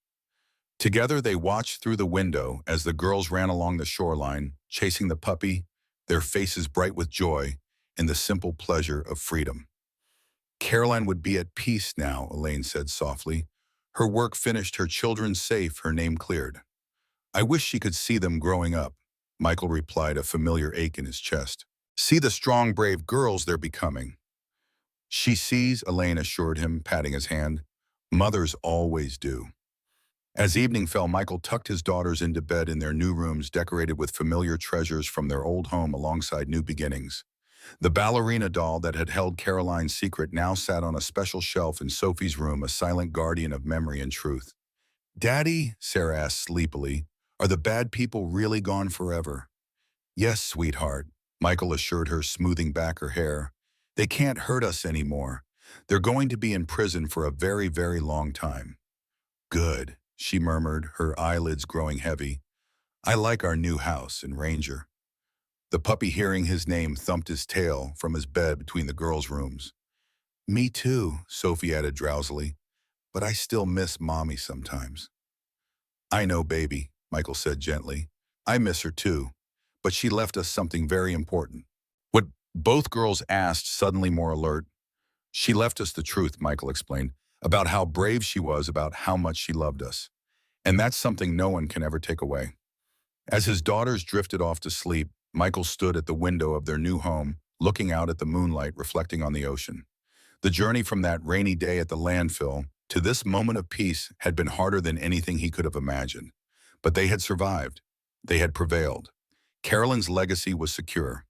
Together they watched through the window as the girls ran along the shoreline, chasing the puppy, their faces bright with joy and the simple pleasure of freedom. Caroline would be at peace now, Elaine said softly. Her work finished, her children safe, her name cleared. I wish she could see them growing up, Michael replied, a familiar ache in his chest. See the strong, brave girls they're becoming. She sees, Elaine assured him, patting his hand. Mothers always do. As evening fell, Michael tucked his daughters into bed in their new rooms decorated with familiar treasures from their old home alongside new beginnings. The ballerina doll that had held Caroline's secret now sat on a special shelf in Sophie's room, a silent guardian of memory and truth. Daddy, Sarah asked sleepily, are the bad people really gone forever? Yes, sweetheart, Michael assured her, smoothing back her hair. They can't hurt us anymore. They're going to be in prison for a very, very long time. Good, she murmured, her eyelids growing heavy. I like our new house and Ranger. The puppy, hearing his name, thumped his tail from his bed between the girls' rooms. Me too, Sophie added drowsily, but I still miss Mommy sometimes. I know, baby, Michael said gently. I miss her too, but she left us something very important. What both girls asked, suddenly more alert. She left us the truth, Michael explained, about how brave she was, about how much she loved us. And that's something no one can ever take away. As his daughters drifted off to sleep, Michael stood at the window of their new home, looking out at the moonlight reflecting on the ocean. The journey from that rainy day at the landfill to this moment of peace had been harder than anything he could have imagined. But they had survived. They had prevailed. Carolyn's legacy was secure.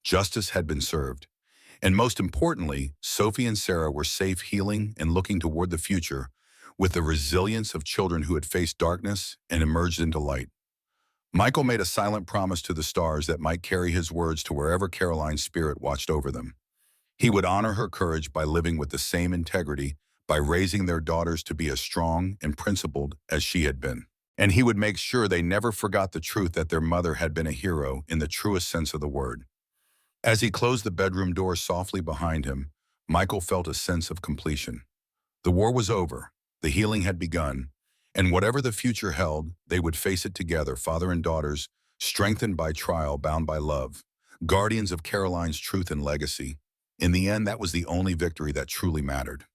Justice had been served. And most importantly, Sophie and Sarah were safe, healing and looking toward the future with the resilience of children who had faced darkness and emerged into light. Michael made a silent promise to the stars that might carry his words to wherever Caroline's spirit watched over them. He would honor her courage by living with the same integrity, by raising their daughters to be as strong and principled as she had been. And he would make sure they never forgot the truth that their mother had been a hero in the truest sense of the word. As he closed the bedroom door softly behind him, Michael felt a sense of completion. The war was over, the healing had begun, and whatever the future held, they would face it together, father and daughters, strengthened by trial, bound by love, guardians of Caroline's truth and legacy. In the end, that was the only victory that truly mattered.